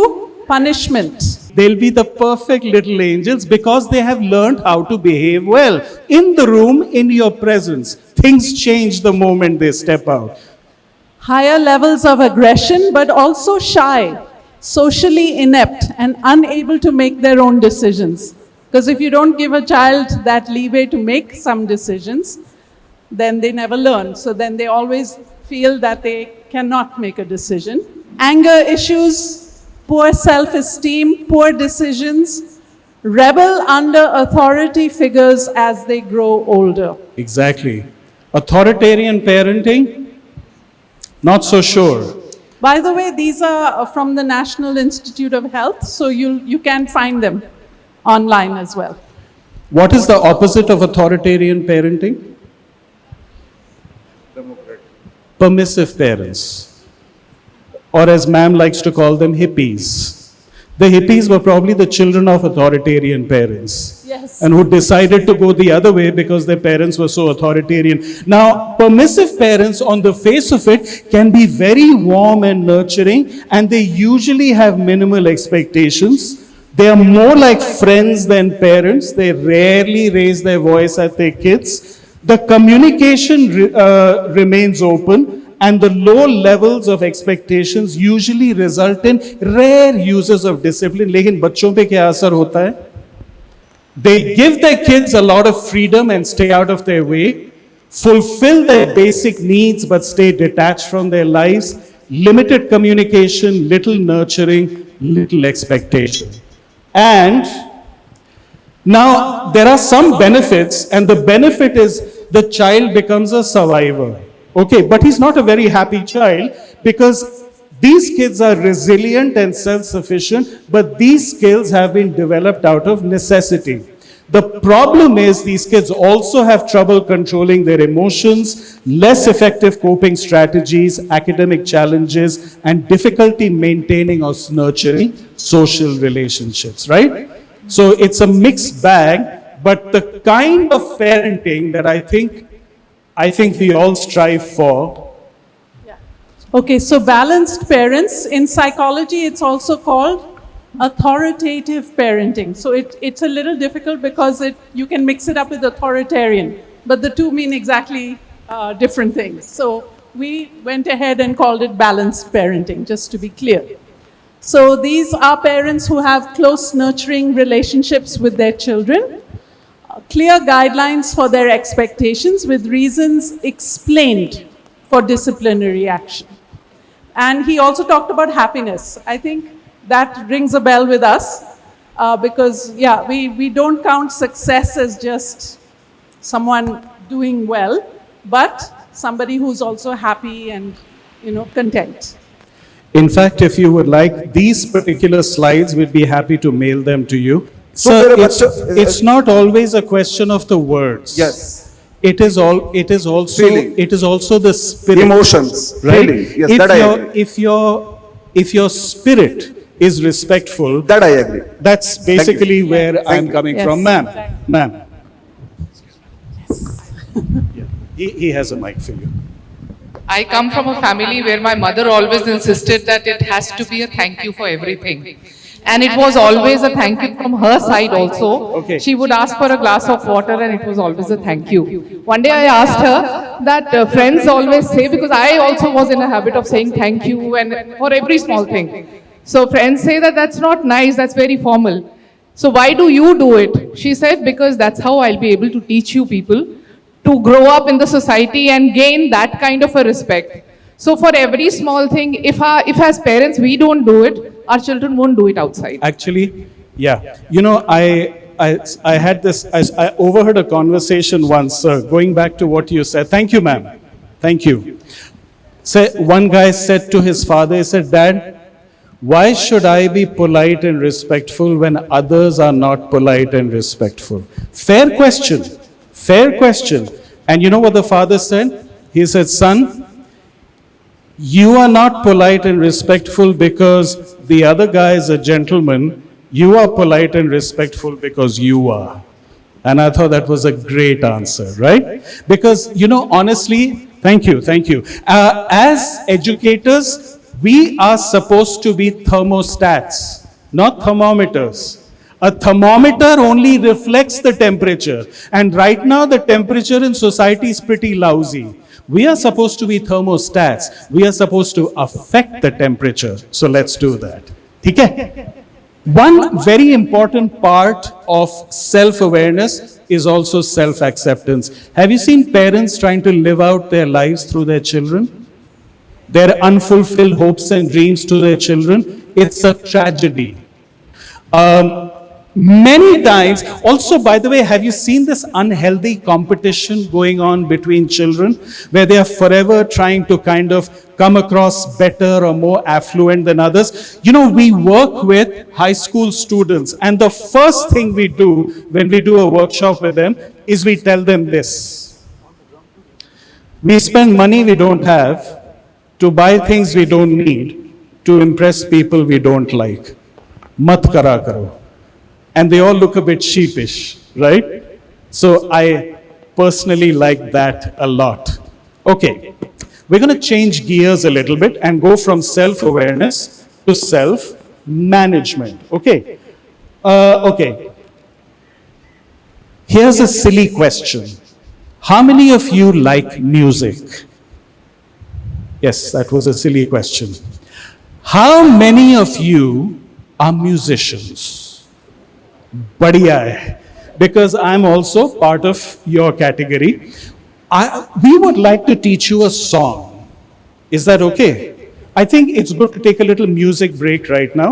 punishment. They'll be the perfect little angels because they have learned how to behave well. In the room, in your presence, things change the moment they step out. Higher levels of aggression, but also shy, socially inept, and unable to make their own decisions. Because if you don't give a child that leeway to make some decisions, then they never learn. So then they always feel that they cannot make a decision. Anger issues, poor self-esteem, poor decisions, rebel under authority figures as they grow older. Exactly. Authoritarian parenting, not so sure. By the way, these are from the National Institute of Health, so you can find them online as well. What is the opposite of authoritarian parenting? Democratic. Permissive parents. or as ma'am likes to call them, hippies. The hippies were probably the children of authoritarian parents. Yes. And who decided to go the other way because their parents were so authoritarian. Now, permissive parents on the face of it can be very warm and nurturing, and they usually have minimal expectations. They are more like friends than parents. They rarely raise their voice at their kids. The communication remains open, and the low levels of expectations usually result in rare uses of discipline. लेकिन बच्चों पे क्या असर होता है? They give their kids a lot of freedom and stay out of their way, fulfill their basic needs but stay detached from their lives, limited communication, little nurturing, little expectation. And now there are some benefits, and the benefit is the child becomes a survivor. Okay, but he's not a very happy child because these kids are resilient and self-sufficient, but these skills have been developed out of necessity. The problem is these kids also have trouble controlling their emotions, less effective coping strategies, academic challenges, and difficulty maintaining or nurturing social relationships, right? So it's a mixed bag, but the kind of parenting that I think we all strive for. Okay, so balanced parents, in psychology, it's also called authoritative parenting. So it's a little difficult because you can mix it up with authoritarian, but the two mean exactly different things. So we went ahead and called it balanced parenting, just to be clear. So these are parents who have close nurturing relationships with their children, clear guidelines for their expectations with reasons explained for disciplinary action. And he also talked about happiness. I think that rings a bell with us because, yeah, we don't count success as just someone doing well, but somebody who's also happy and, content. In fact, if you would like, these particular slides, we'd be happy to mail them to you. So Sir, there are it's not always a question of the words. Yes. It is also Feeling. it is also the spirit. Emotions, right? feeling. Yes, that I agree. If your spirit is respectful, That I agree. that's basically where I'm coming Yes. from, ma'am. Ma'am. Yeah. He has a mic for you. I come from a family where my mother always insisted that it has to be a thank you for everything. And it was always a thank you from her side also. Okay. She would ask for a glass of water and it was always a thank you. One day I asked her that friends always say, because I also was in a habit of saying thank you and for every small thing. So friends say that that's not nice, that's very formal. So why do you do it? She said, because that's how I'll be able to teach you people to grow up in the society and gain that kind of a respect. So for every small thing, if as parents we don't do it, our children won't do it outside. Actually, yeah. I had this, I overheard a conversation once, going back to what you said. Thank you, ma'am. Thank you. So one guy said to his father, he said, Dad, why should I be polite and respectful when others are not polite and respectful? Fair question. Fair question. And you know what the father said? He said, son, you are not polite and respectful because the other guy is a gentleman. You are polite and respectful because you are. And I thought that was a great answer, right? Because, honestly, thank you. As educators, we are supposed to be thermostats, not thermometers. A thermometer only reflects the temperature. And right now, the temperature in society is pretty lousy. We are supposed to be thermostats. We are supposed to affect the temperature. So let's do that. Okay? One very important part of self-awareness is also self-acceptance. Have you seen parents trying to live out their lives through their children? Their unfulfilled hopes and dreams to their children? It's a tragedy. Many times, also, by the way, have you seen this unhealthy competition going on between children where they are forever trying to kind of come across better or more affluent than others? We work with high school students, and the first thing we do when we do a workshop with them is we tell them this. We spend money we don't have to buy things we don't need, to impress people we don't like. Mat kara karo. And they all look a bit sheepish, right? So I personally like that a lot. Okay, we're going to change gears a little bit and go from self-awareness to self-management. Okay. Okay. Here's a silly question. How many of you like music? Yes, that was a silly question. How many of you are musicians? Badhiya hai. Because I'm also part of your category. We would like to teach you a song. Is that okay? I think it's good to take a little music break right now.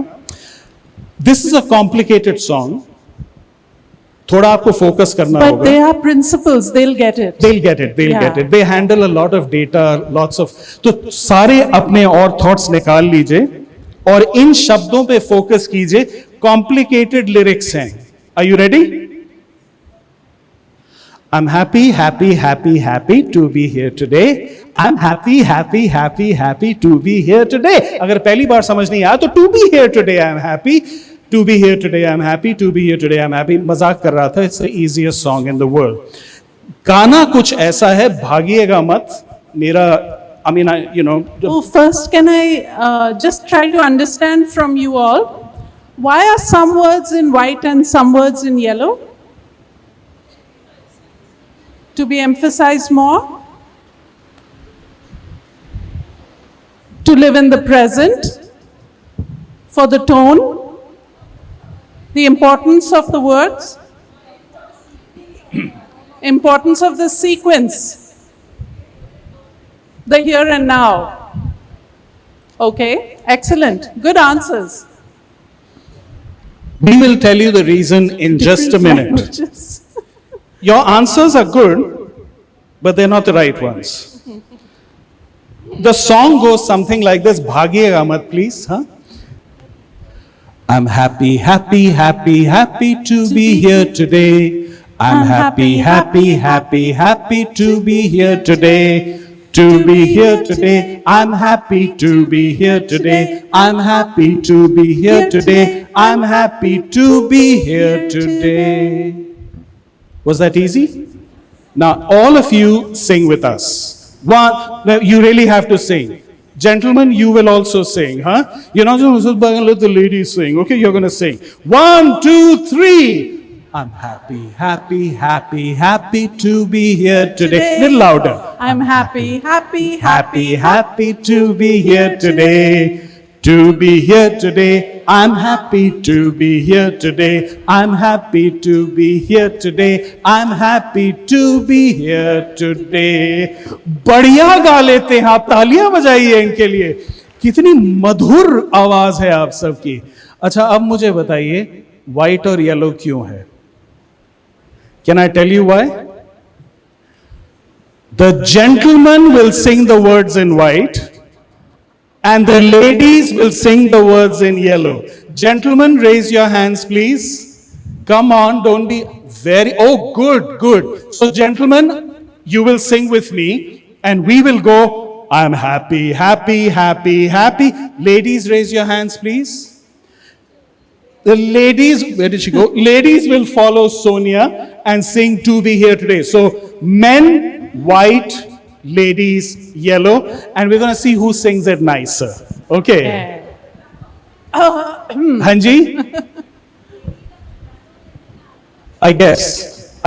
This is a complicated song. थोड़ा आपको focus करना But होगा. they are principals, they'll get it. They'll get it. They'll get it. They handle a lot of data, lots of. तो सारे अपने और thoughts निकाल लीजिए और इन शब्दों पे focus कीजिए. Complicated lyrics हैं. Are you ready? I'm happy, happy, happy, happy to be here today. I'm happy, happy, happy, happy to be here today. अगर पहली बार समझ नहीं आया तो to be here today I'm happy. To be here today I'm happy. To be here today I'm happy. मजाक कर रहा था. It's the easiest song in the world. गाना कुछ ऐसा है, भागिएगा मत. मेरा, I mean, you know. Oh, first, can I just try to understand from you all, why are some words in white and some words in yellow? To be emphasized more? To live in the present? For the tone? The importance of the words? Importance of the sequence? The here and now? Okay, excellent. Good answers. We will tell you the reason in just a minute. Languages. Your answers are good, but they're not the right ones. The song goes something like this. Bhagiega mat, please. Huh? I'm happy, happy, happy, happy to be here today. I'm happy, happy, happy, happy to be here today. To be here today. I'm happy to be here today. I'm happy to be here today. I'm happy to be here today. Was that easy? Now all of you sing with us. One, now you really have to sing. Gentlemen, you will also sing, huh? You're not going to let the ladies sing. Okay, you're going to sing. 1, 2, 3. I'm happy, happy, happy, happy to be here today. Little louder. I'm happy, happy, Happy, happy to be here today. To be here today. I'm happy to be here today. I'm happy to be here today. I'm happy to be here today. बढ़िया गा लेते हैं आप, तालियां बजाइए इनके लिए. कितनी मधुर आवाज है आप सबकी. अच्छा, अब मुझे बताइए व्हाइट और येलो क्यों है? Can I tell you why? The gentleman will sing the words in white. And the ladies will sing the words in yellow. Gentlemen, raise your hands, please. Come on, don't be very. Oh, good, good. So, gentlemen, you will sing with me, and we will go. I'm happy, happy, happy, happy. Ladies, raise your hands, please. The ladies, where did she go? Ladies will follow Sonia and sing To Be Here Today. So, men, white. Ladies, yellow, and we're going to see who sings it nicer. Okay. Hanji? I guess.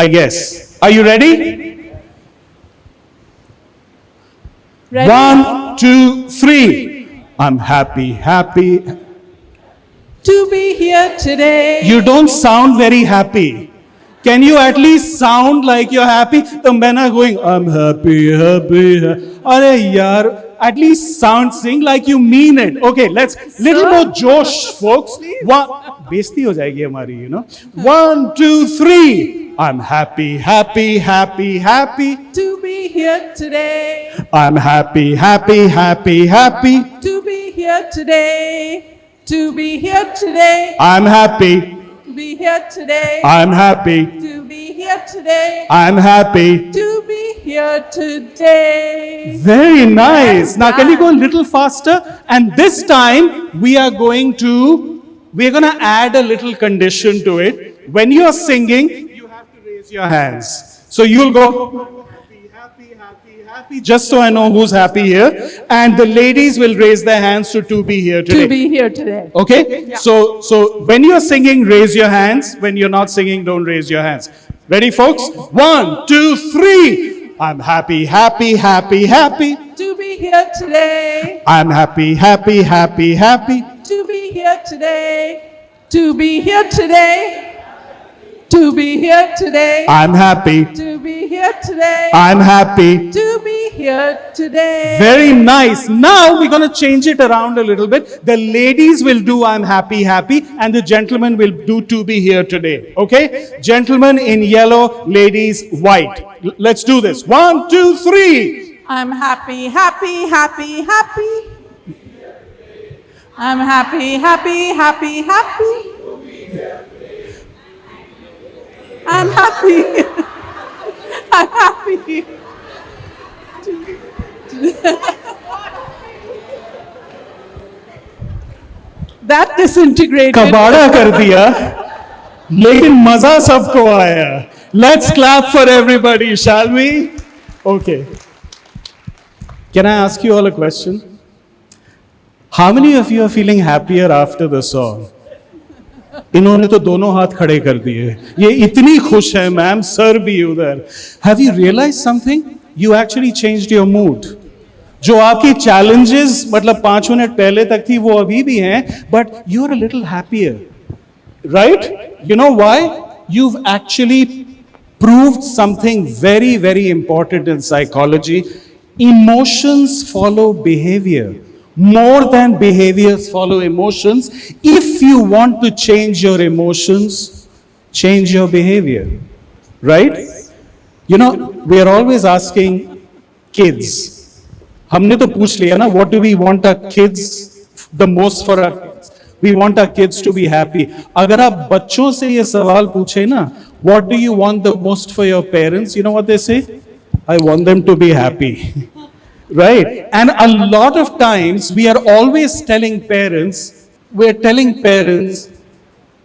Are you ready? Ready? 1, 2, 3. I'm happy, happy. To be here today. You don't sound very happy. Can you at least sound like you're happy? The men are going, I'm happy, happy, happy. Arey yaar, at least sing like you mean it. Okay, let's, little more Josh, folks. One, बेइज्जती हो जाएगी हमारी, you know. 1, 2, 3. I'm happy, happy, happy, happy. To be here today. I'm happy, happy, happy, happy. To be here today. To be here today. I'm happy. To be here today. I'm happy. To be here today. I'm happy. To be here today. Very nice. Now, can you go a little faster? And this time, we're going to add a little condition to it. When you're singing, you have to raise your hands. So you'll go happy, happy, happy, just so I know who's happy here. And the ladies will raise their hands to be here today. To be here today. Okay? So when you're singing, raise your hands. When you're not singing, don't raise your hands. Ready, folks? 1, 2, 3. I'm happy, happy, happy, happy. To be here today. I'm happy, happy, happy, happy. To be here today. To be here today. To be here today. I'm happy. To be here today. I'm happy. To be here today. Very nice. Now we're going to change it around a little bit. The ladies will do I'm happy, happy, and the gentlemen will do to be here today. Okay? Gentlemen in yellow, ladies white. Let's do this. 1, 2, 3. I'm happy, happy, happy, happy. I'm happy, happy, happy, happy. I'm happy. I'm happy. That disintegrated. कबाड़ा कर दिया, लेकिन मजा सबको आया. Let's clap for everybody, shall we? Okay. Can I ask you all a question? How many of you are feeling happier after the song? इन्होंने तो दोनों हाथ खड़े कर दिए. ये इतनी खुश है मैम, सर भी उधर. Have you realized something? You actually changed your mood. जो आपकी challenges मतलब 5 मिनट पहले तक थी वो अभी भी हैं, but you're a little happier, right? You know why? You've actually proved something very, very important in psychology. Emotions follow behavior. More than behaviors follow emotions. If you want to change your emotions, change your behavior. Right? You know, we are always asking kids. हमने तो पूछ लिया ना, what do we want our kids the most for our kids? We want our kids to be happy. अगर आप बच्चों से ये सवाल पूछे ना, what do you want the most for your parents? You know what they say? I want them to be happy. Right? And a lot of times we are always telling parents,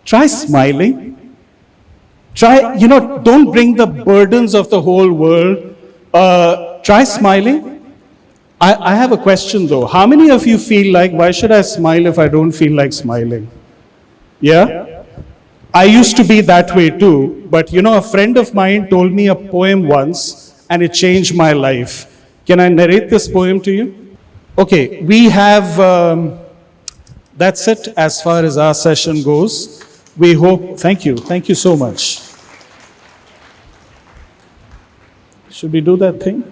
try smiling. Try, don't bring the burdens of the whole world. Try smiling. I have a question though. How many of you feel like, why should I smile if I don't feel like smiling? Yeah? I used to be that way too. But a friend of mine told me a poem once and it changed my life. Can I narrate this poem to you? Okay, we have, that's it as far as our session goes. We hope, thank you so much. Should we do that thing?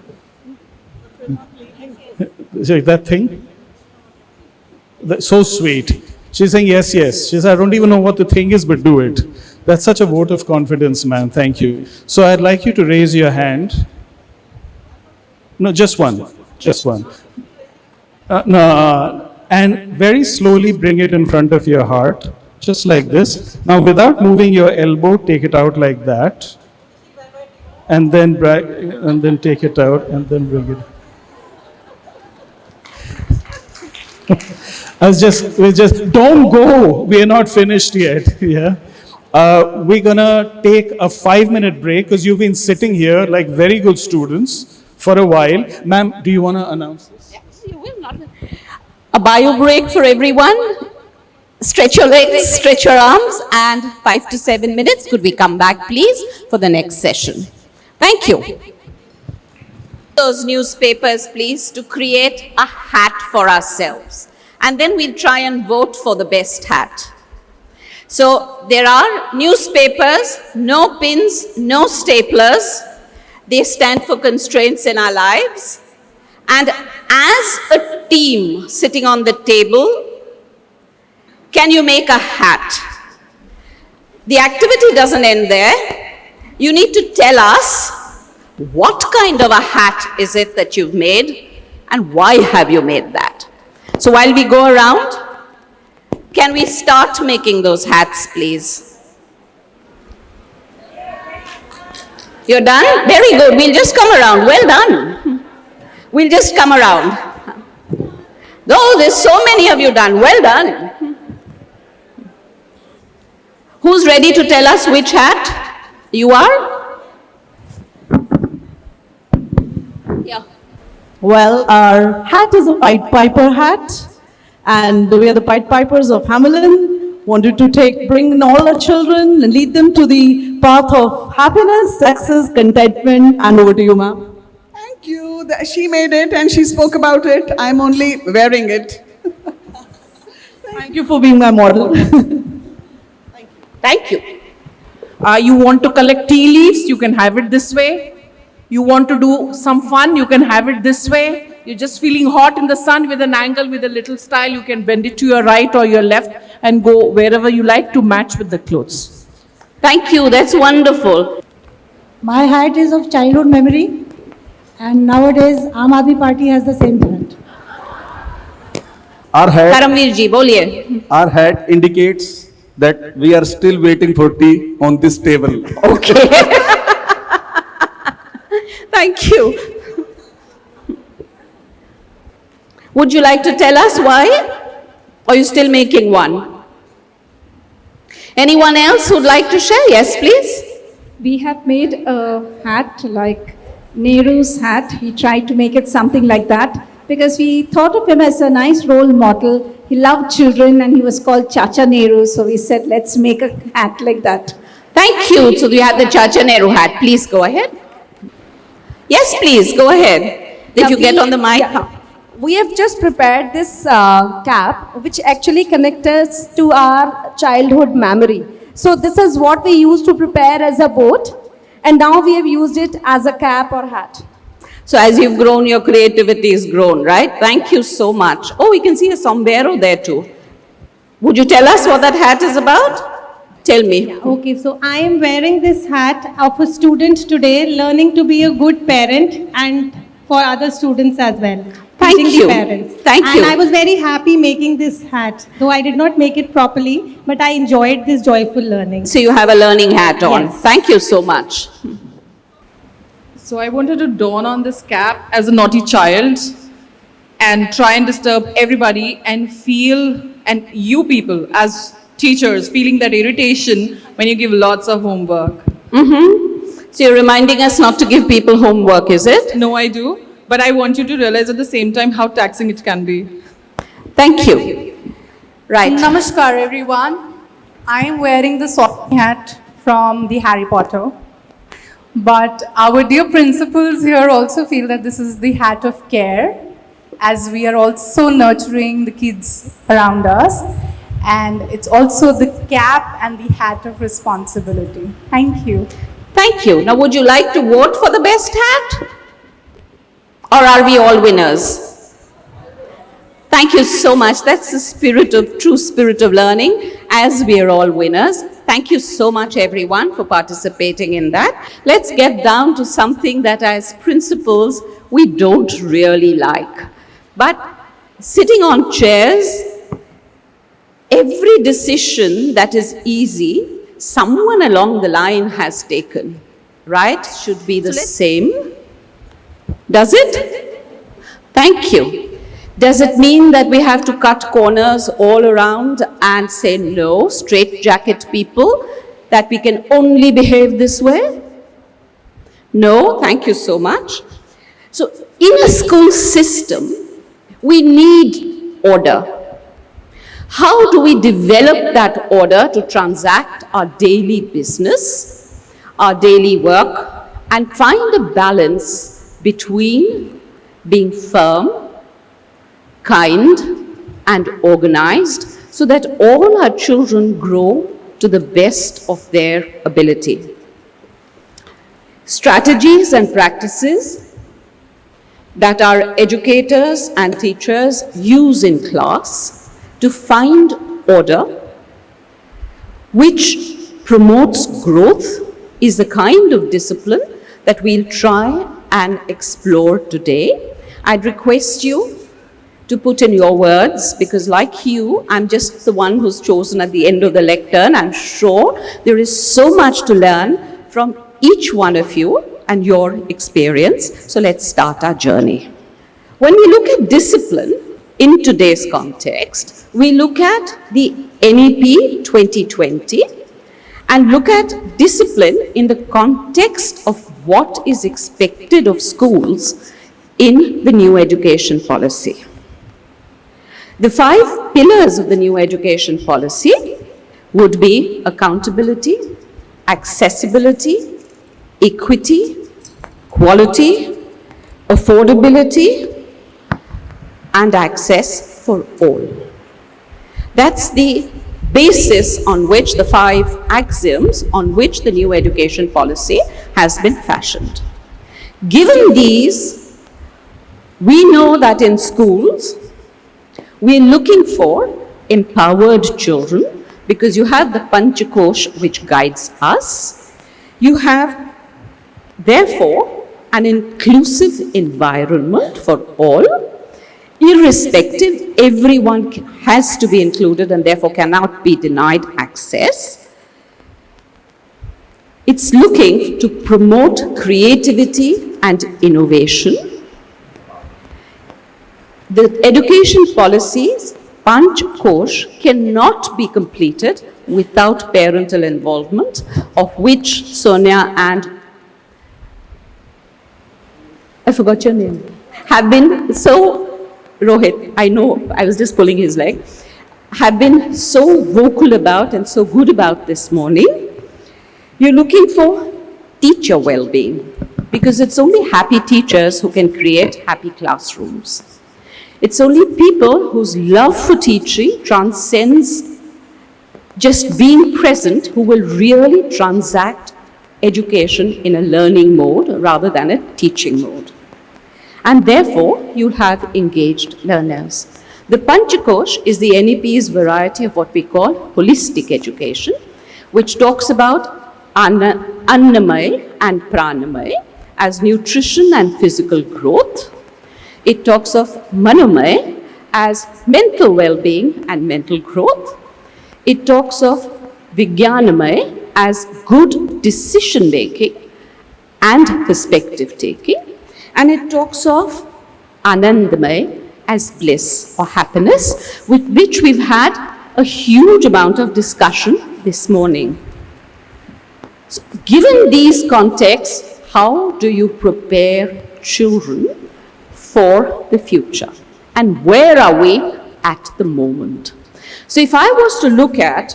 That thing? So sweet. She's saying yes. She says, I don't even know what the thing is, but do it. That's such a vote of confidence, ma'am. Thank you. So I'd like you to raise your hand. No, just one. And very slowly bring it in front of your heart, just like this. Now, without moving your elbow, take it out like that. And then take it out, and then bring it. Don't go. We are not finished yet. Yeah. We're gonna take a 5-minute break because you've been sitting here like very good students for a while. Ma'am, do you want to announce this? Yes, you will not. A bio break for everyone. Stretch your legs, stretch your arms, and 5 to 7 minutes. Could we come back, please, for the next session? Thank you. Those newspapers, please, to create a hat for ourselves. And then we'll try and vote for the best hat. So there are newspapers, no pins, no staplers. They stand for constraints in our lives. And as a team sitting on the table, can you make a hat? The activity doesn't end there. You need to tell us what kind of a hat is it that you've made and why have you made that? So while we go around, can we start making those hats, please? You're done? Very good. We'll just come around. Well done. We'll just come around. Oh, there's so many of you done. Well done. Who's ready to tell us which hat you are? Yeah. Well, our hat is a Pied Piper hat, and we are the Pied Pipers of Hamelin. Wanted to bring in all our children and lead them to the path of happiness, success, contentment, and over to you, ma'am. Thank you. She made it and she spoke about it. I'm only wearing it. Thank you for being my model. Thank you. You want to collect tea leaves, you can have it this way. You want to do some fun, you can have it this way. You're just feeling hot in the sun with an angle, with a little style, you can bend it to your right or your left and go wherever you like to match with the clothes. Thank you. That's wonderful. My hat is of childhood memory, and nowadays Aam Aadmi Party has the same hat. Karamveer ji, boliye. Our hat indicates that we are still waiting for tea on this table. Okay. Thank you. Would you like to tell us why? Or are you still making one? Anyone else who'd like to share? Yes, please. We have made a hat like Nehru's hat. We tried to make it something like that because we thought of him as a nice role model. He loved children and he was called Chacha Nehru. So we said, let's make a hat like that. Thank you. So you have the Chacha Nehru hat. Please go ahead. Yes, please, go ahead. If you get on the mic. Yeah. We have just prepared this cap, which actually connects us to our childhood memory. So this is what we used to prepare as a boat, and now we have used it as a cap or hat. So as you've grown, your creativity has grown, right? Thank you so much. Oh, we can see a sombrero there too. Would you tell us what that hat is about? Tell me. Okay, so I am wearing this hat of a student today, learning to be a good parent and for other students as well. Thank teaching you. the parents. Thank you. And I was very happy making this hat, though I did not make it properly, but I enjoyed this joyful learning. So you have a learning hat on. Yes. Thank you so much. So I wanted to don on this cap as a naughty child and try and disturb everybody and feel, and you people as teachers, feeling that irritation when you give lots of homework. So you're reminding us not to give people homework, is it? No, I do. But I want you to realize at the same time how taxing it can be. Thank you. Right. Namaskar everyone. I am wearing the sorting hat from the Harry Potter. But our dear principals here also feel that this is the hat of care, as we are also nurturing the kids around us. And it's also the cap and the hat of responsibility. Thank you. Thank you. Now, would you like to vote for the best hat? Or are we all winners? Thank you so much. That's the true spirit of learning, as we are all winners. Thank you so much, everyone, for participating in that. Let's get down to something that as principals, we don't really like. But sitting on chairs, every decision that is easy, someone along the line has taken, right? Should be the same. Does it? Thank you. Does it mean that we have to cut corners all around and say no, straitjacket people, that we can only behave this way? No, thank you so much. So in a school system, we need order. How do we develop that order to transact our daily business, our daily work, and find a balance between being firm, kind, and organized, so that all our children grow to the best of their ability? Strategies and practices that our educators and teachers use in class to find order, which promotes growth, is the kind of discipline that we'll try and explore today. I'd request you to put in your words, because like you, I'm just the one who's chosen at the end of the lectern. I'm sure there is so much to learn from each one of you and your experience. So let's start our journey. When we look at discipline in today's context, we look at the NEP 2020 and look at discipline in the context of what is expected of schools in the new education policy. The 5 pillars of the new education policy would be accountability, accessibility, equity, quality, affordability, and access for all. That's the basis on which the 5 axioms on which the new education policy has been fashioned. Given these, we know that in schools, we're looking for empowered children because you have the Panchakosh which guides us. You have, therefore, an inclusive environment for all. Irrespective, everyone has to be included and therefore cannot be denied access. It's looking to promote creativity and innovation. The education policies, Panchakosh, cannot be completed without parental involvement, of which Sonia and, I forgot your name, have been so, Rohit, I know, I was just pulling his leg, have been so vocal about and so good about this morning. You're looking for teacher well-being because it's only happy teachers who can create happy classrooms. It's only people whose love for teaching transcends just being present who will really transact education in a learning mode rather than a teaching mode. And therefore, you'll have engaged learners. The Panchakosh is the NEP's variety of what we call holistic education, which talks about Annamay and Pranamay as nutrition and physical growth. It talks of Manomay as mental well-being and mental growth. It talks of Vijnanamay as good decision-making and perspective-taking. And it talks of Anandamay as bliss or happiness, with which we've had a huge amount of discussion this morning. So, given these contexts, how do you prepare children for the future? And where are we at the moment? So if I was to look at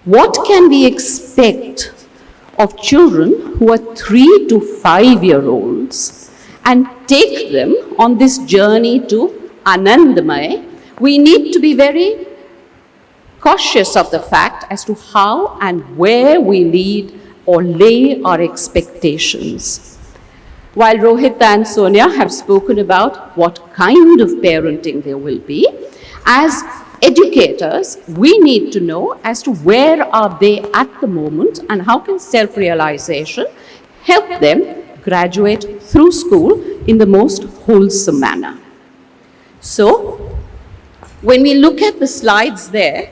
what can we expect of children who are 3 to 5-year-olds and take them on this journey to Anandamay, we need to be very cautious of the fact as to how and where we lead or lay our expectations. While Rohit and Sonia have spoken about what kind of parenting there will be, as educators, we need to know as to where are they at the moment and how can self-realization help them graduate through school in the most wholesome manner. So, when we look at the slides there,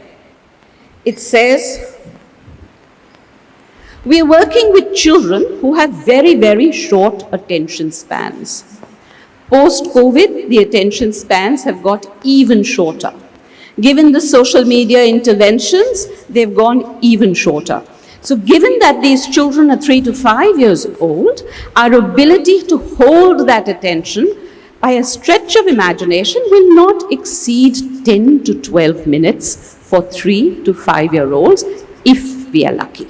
it says, we are working with children who have very, very short attention spans. Post-COVID, the attention spans have got even shorter. Given the social media interventions, they've gone even shorter. So given that these children are 3 to 5 years old, our ability to hold that attention by a stretch of imagination will not exceed 10 to 12 minutes for 3 to 5-year-olds if we are lucky.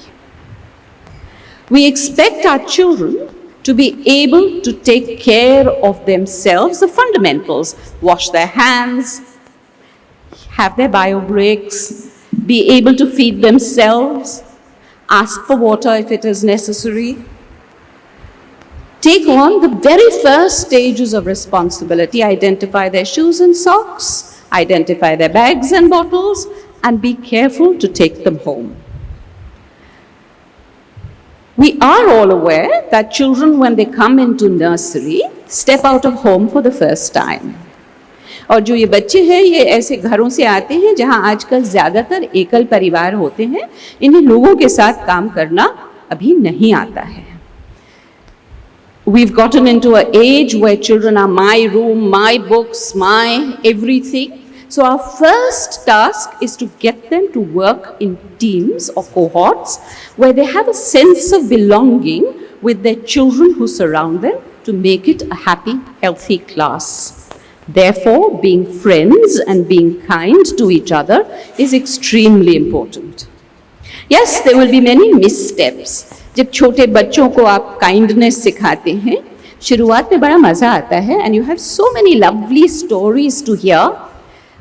We expect our children to be able to take care of themselves, the fundamentals, wash their hands, have their bio breaks, be able to feed themselves, ask for water if it is necessary, take on the very first stages of responsibility, identify their shoes and socks, identify their bags and bottles, and be careful to take them home. We are all aware that children, when they come into nursery, step out of home for the first time. और जो ये बच्चे हैं, ये ऐसे घरों से आते हैं जहां आजकल ज़्यादातर एकल परिवार होते हैं, इन्हें लोगों के साथ काम करना अभी नहीं आता है. We've gotten into an age where children are my room, my books, my everything. So our first task is to get them to work in teams or cohorts where they have a sense of belonging with their children who surround them to make it a happy, healthy class. Therefore, being friends and being kind to each other is extremely important. Yes, there will be many missteps. जब छोटे बच्चों को आप kindness सिखाते हैं, शुरुआत में बड़ा मजा आता है, and you have so many lovely stories to hear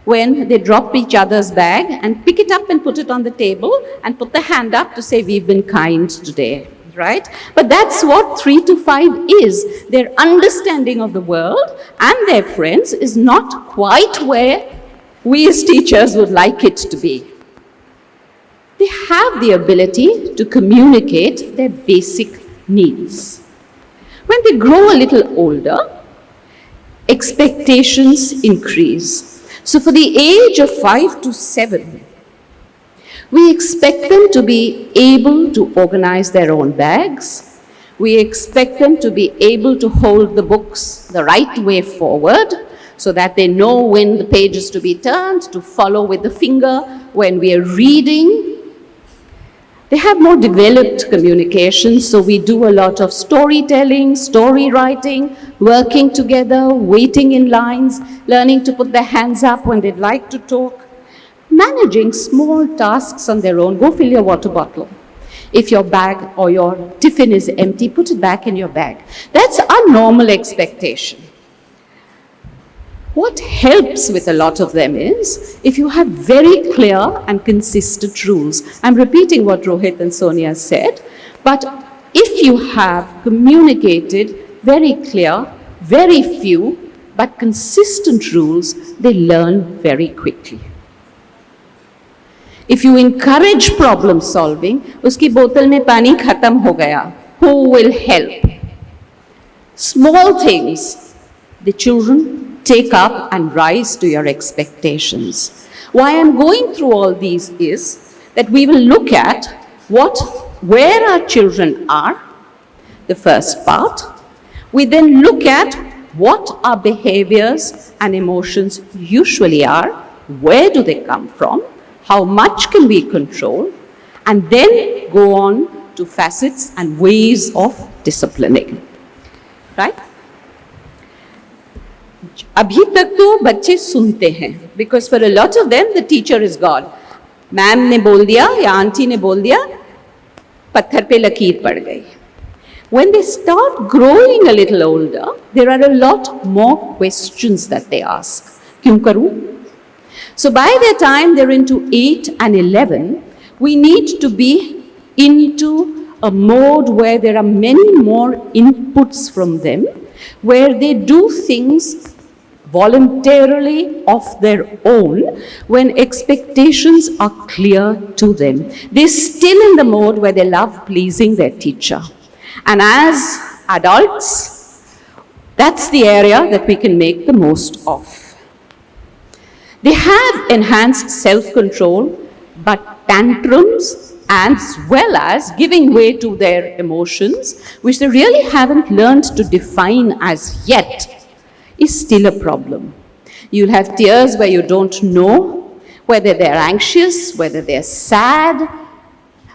when they drop each other's bag and pick it up and put it on the table and put the hand up to say, we've been kind today, right? But that's what 3 to 5 is. Their understanding of the world and their friends is not quite where we as teachers would like it to be. They have the ability to communicate their basic needs. When they grow a little older, expectations increase. So for the age of 5 to 7, we expect them to be able to organize their own bags. We expect them to be able to hold the books the right way forward so that they know when the page is to be turned, to follow with the finger when we are reading. They have more developed communication, so we do a lot of storytelling, story writing, working together, waiting in lines, learning to put their hands up when they'd like to talk, managing small tasks on their own. Go fill your water bottle. If your bag or your tiffin is empty, put it back in your bag. That's our normal expectation. What helps with a lot of them is if you have very clear and consistent rules. I'm repeating what Rohit and Sonia said, but if you have communicated very clear, very few, but consistent rules, they learn very quickly. If you encourage problem solving, uski bottle mein pani khatam ho gaya, who will help? Small things, the children take up and rise to your expectations. Why I'm going through all these is that we will look at where our children are, the first part. We then look at what our behaviors and emotions usually are, where do they come from, how much can we control, and then go on to facets and ways of disciplining, right? अभी तक तो बच्चे सुनते हैं because for a lot of them the teacher is God. Ma'am ने बोल दिया या आंटी ने बोल दिया, पत्थर पे लकीर पड़ गई. When they start growing a little older, there are a lot more questions that they ask. क्यों करूं? So by the time they're into 8 and 11, we need to be into a mode where there are many more inputs from them, where they do things voluntarily of their own when expectations are clear to them. They're still in the mode where they love pleasing their teacher. And as adults, that's the area that we can make the most of. They have enhanced self-control, but tantrums as well as giving way to their emotions, which they really haven't learned to define as yet, is still a problem. You'll have tears where you don't know whether they're anxious, whether they're sad,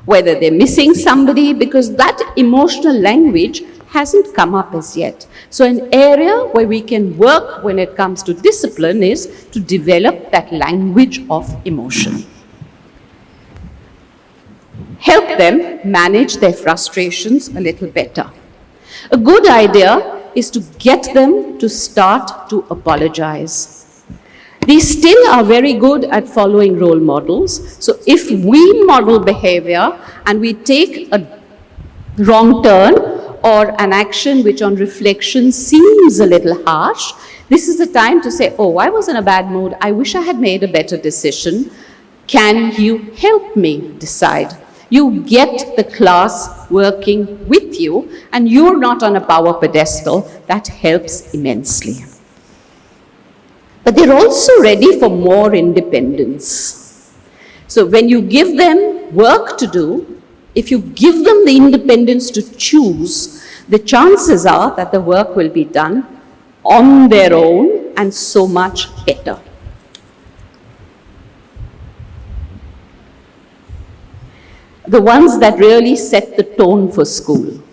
whether they're missing somebody, because that emotional language hasn't come up as yet. So an area where we can work when it comes to discipline is to develop that language of emotion. Help them manage their frustrations a little better. A good idea is to get them to start to apologize. They still are very good at following role models. So if we model behavior and we take a wrong turn or an action which on reflection seems a little harsh, this is the time to say, oh, I was in a bad mood. I wish I had made a better decision. Can you help me decide? You get the class working with you and you're not on a power pedestal. That helps immensely. But they're also ready for more independence. So when you give them work to do, if you give them the independence to choose, the chances are that the work will be done on their own and so much better. The ones that really set the tone for school.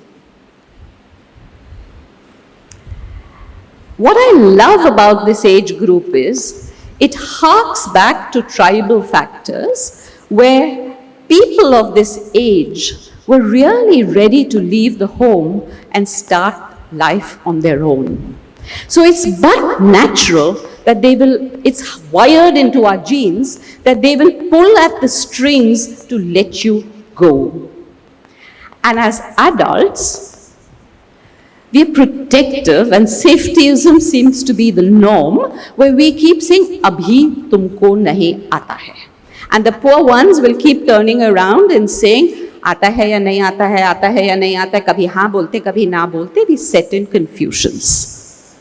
What I love about this age group is it harks back to tribal factors where people of this age were really ready to leave the home and start life on their own. So it's but natural that it's wired into our genes that they will pull at the strings to let you go. And as adults, we are protective and safetyism seems to be the norm where we keep saying, abhi tumko nahi aata hai. And the poor ones will keep turning around and saying, aata hai ya nahi aata hai, aata hai ya nahi aata hai, kabhi haan bolte, kabhi na bolte. We set in confusions,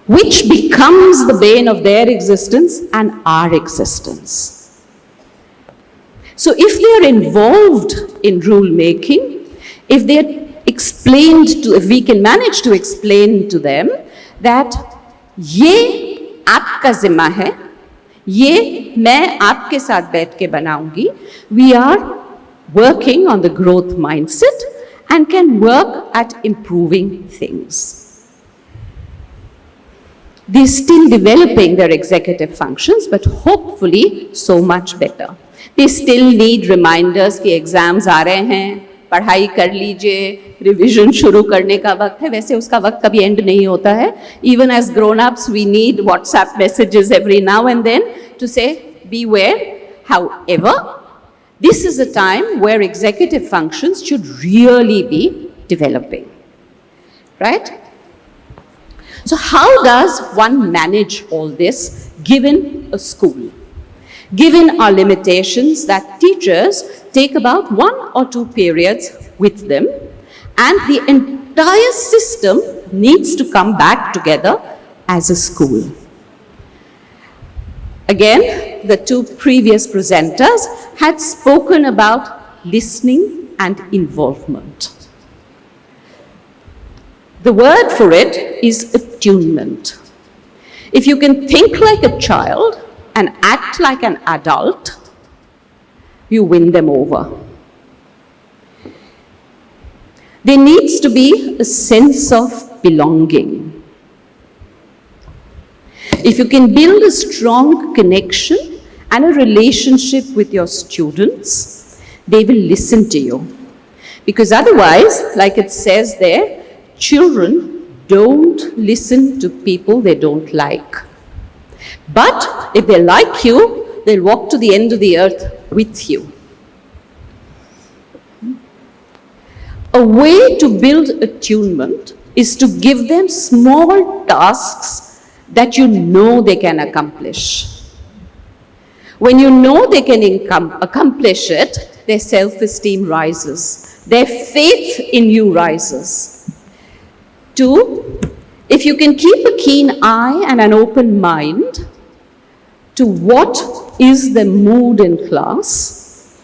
which becomes the bane of their existence and our existence. So if they are involved in rule making, if they are if we can manage to explain to them that ye aapka zimma hai, ye main aapke saath baith ke banaungi, we are working on the growth mindset and can work at improving things. They're still developing their executive functions, but hopefully so much better. They still need reminders कि exams आ रहे हैं, पढ़ाई कर लीजिए, revision शुरू करने का वक्त है. वैसे उसका वक्त कभी एंड नहीं होता है. Even as grown-ups, we need WhatsApp messages every now and then to say, beware. However, this is a time where executive functions should really be developing, right? So how does one manage all this given a school? Given our limitations that teachers take about 1 or 2 periods with them and the entire system needs to come back together as a school. Again, the 2 previous presenters had spoken about listening and involvement. The word for it is attunement. If you can think like a child and act like an adult, you win them over. There needs to be a sense of belonging. If you can build a strong connection and a relationship with your students, they will listen to you. Because otherwise, like it says there, children don't listen to people they don't like. But if they like you, they'll walk to the end of the earth with you. A way to build attunement is to give them small tasks that you know they can accomplish. When you know they can accomplish it, their self-esteem rises. Their faith in you rises. 2, if you can keep a keen eye and an open mind to what is the mood in class,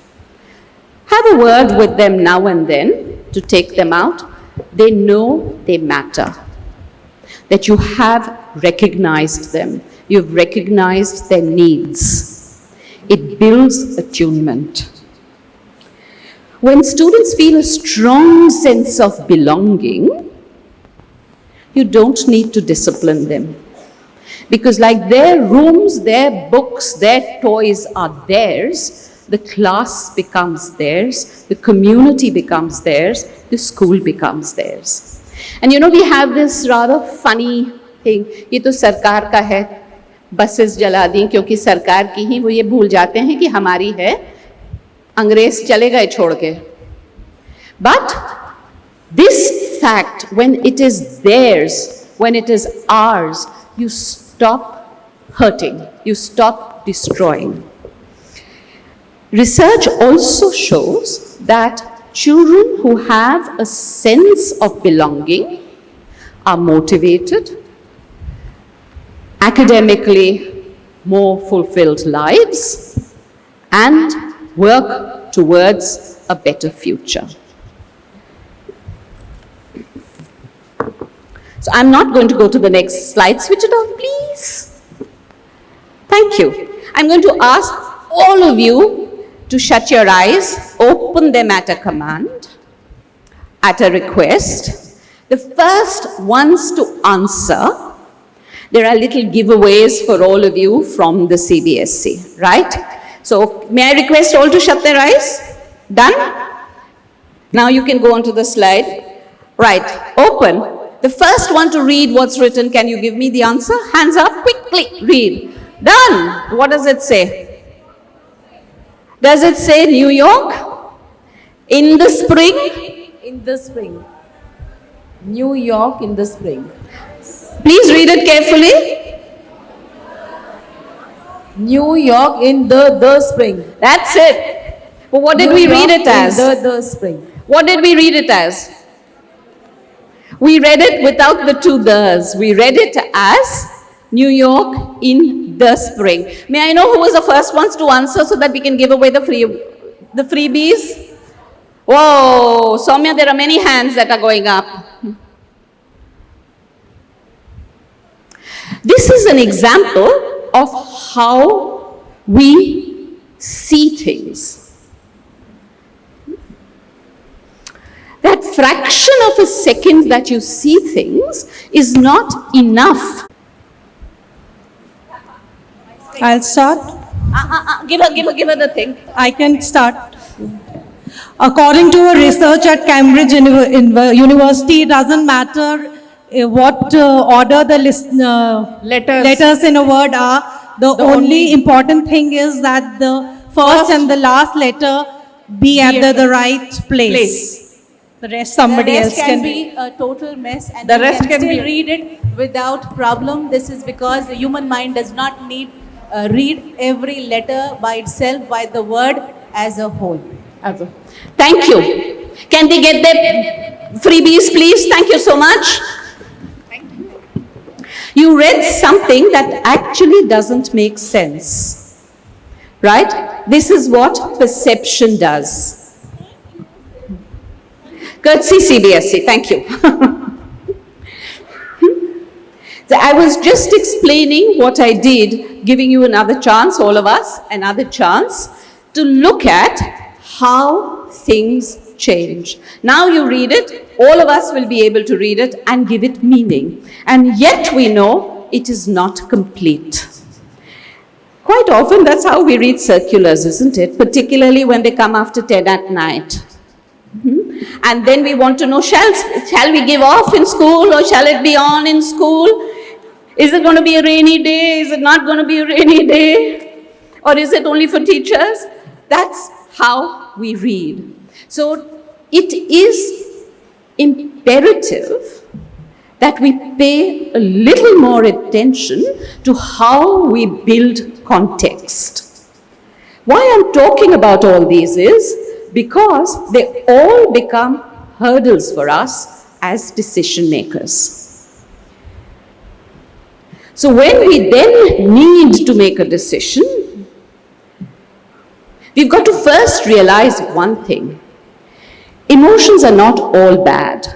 have a word with them now and then to take them out. They know they matter, that you have recognized them, you've recognized their needs. It builds attunement. When students feel a strong sense of belonging, you don't need to discipline them. Because like their rooms, their books, their toys are theirs, the class becomes theirs, the community becomes theirs, the school becomes theirs. And you know, we have this rather funny thing, ये तो सरकार का है, buses जला दी क्योंकि सरकार की ही, वो ये भूल जाते हैं कि हमारी है, अंग्रेज चले गए छोड़ के. But this fact, when it is theirs, when it is ours, you stop hurting, you stop destroying. Research also shows that children who have a sense of belonging are motivated, academically more fulfilled lives, and work towards a better future. So I'm not going to go to the next slide. Switch it off, please. Thank you. I'm going to ask all of you to shut your eyes, open them at a command, at a request. The first ones to answer, there are little giveaways for all of you from the CBSE, right? So may I request all to shut their eyes? Done? Now you can go on to the slide. Right, open. The first one to read what's written, can you give me the answer? Hands up, quickly, read. Done. What does it say? Does it say New York? In the spring? In the spring. New York in the spring. Please read it carefully. New York in the spring. That's it. But what did we read it as? The spring. What did we read it as? We read it without the two the's. We read it as New York in the spring. May I know who was the first ones to answer so that we can give away the freebies? Whoa, Soumya, there are many hands that are going up. This is an example of how we see things. That fraction of a second that you see things is not enough. I'll start. Give her the thing. I can start. According to a research at Cambridge University, it doesn't matter what order the letters in a word are. The only important thing is that the first and the last letter be at the right place. The rest somebody else can be a total mess, and The you rest can still be- read it without problem. This is because the human mind does not need read every letter by itself, by the word as a whole. Thank you. Can they get their freebies, please? Thank you so much. You read something that actually doesn't make sense, right? This is what perception does. Curtsy CBSE, thank you. So I was just explaining what I did, giving you another chance, all of us, another chance to look at how things change. Now you read it, all of us will be able to read it and give it meaning. And yet we know it is not complete. Quite often that's how we read circulars, isn't it? Particularly when they come after 10 at night. And then we want to know, shall we give off in school or shall it be on in school? Is it going to be a rainy day? Is it not going to be a rainy day? Or is it only for teachers? That's how we read. So it is imperative that we pay a little more attention to how we build context. Why I'm talking about all these is because they all become hurdles for us as decision makers. So when we then need to make a decision, we've got to first realize one thing. Emotions are not all bad,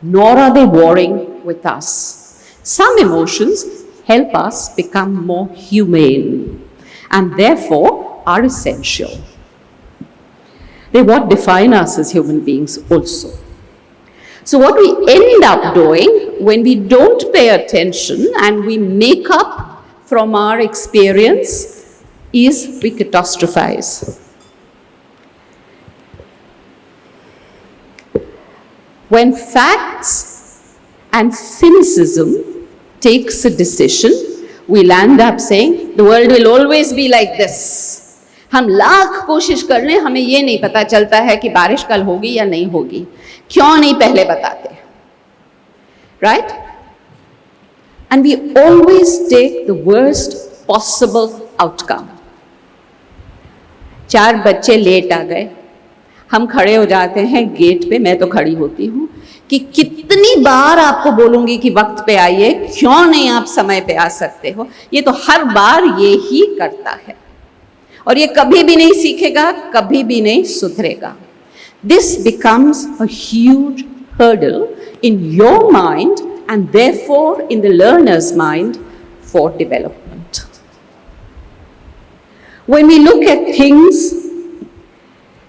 nor are they warring with us. Some emotions help us become more humane and therefore are essential. They what define us as human beings also. So what we end up doing when we don't pay attention and we make up from our experience is we catastrophize. When facts and cynicism takes a decision, we'll end up saying, the world will always be like this. हम लाख कोशिश कर लें, हमें ये नहीं पता चलता है कि बारिश कल होगी या नहीं होगी. क्यों नहीं पहले बताते? Right? And we always take the worst possible outcome. 4 बच्चे लेट आ गए, हम खड़े हो जाते हैं गेट पे, मैं तो खड़ी होती हूँ कि कितनी बार आपको बोलूंगी कि वक्त पे आइए, क्यों नहीं आप समय पे आ सकते हो? ये तो हर बार ये ही करता है और ये कभी भी नहीं सीखेगा, कभी भी नहीं सुधरेगा. This becomes a huge hurdle in your mind and therefore in the learner's mind for development. When we look at things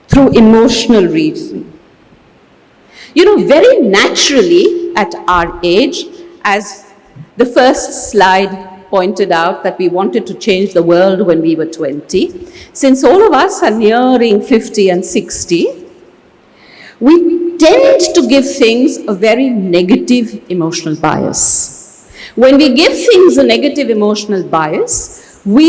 through emotional reasoning, very naturally at our age, as the first slide pointed out that we wanted to change the world when we were 20, since all of us are nearing 50 and 60, we tend to give things a very negative emotional bias. When we give things a negative emotional bias, we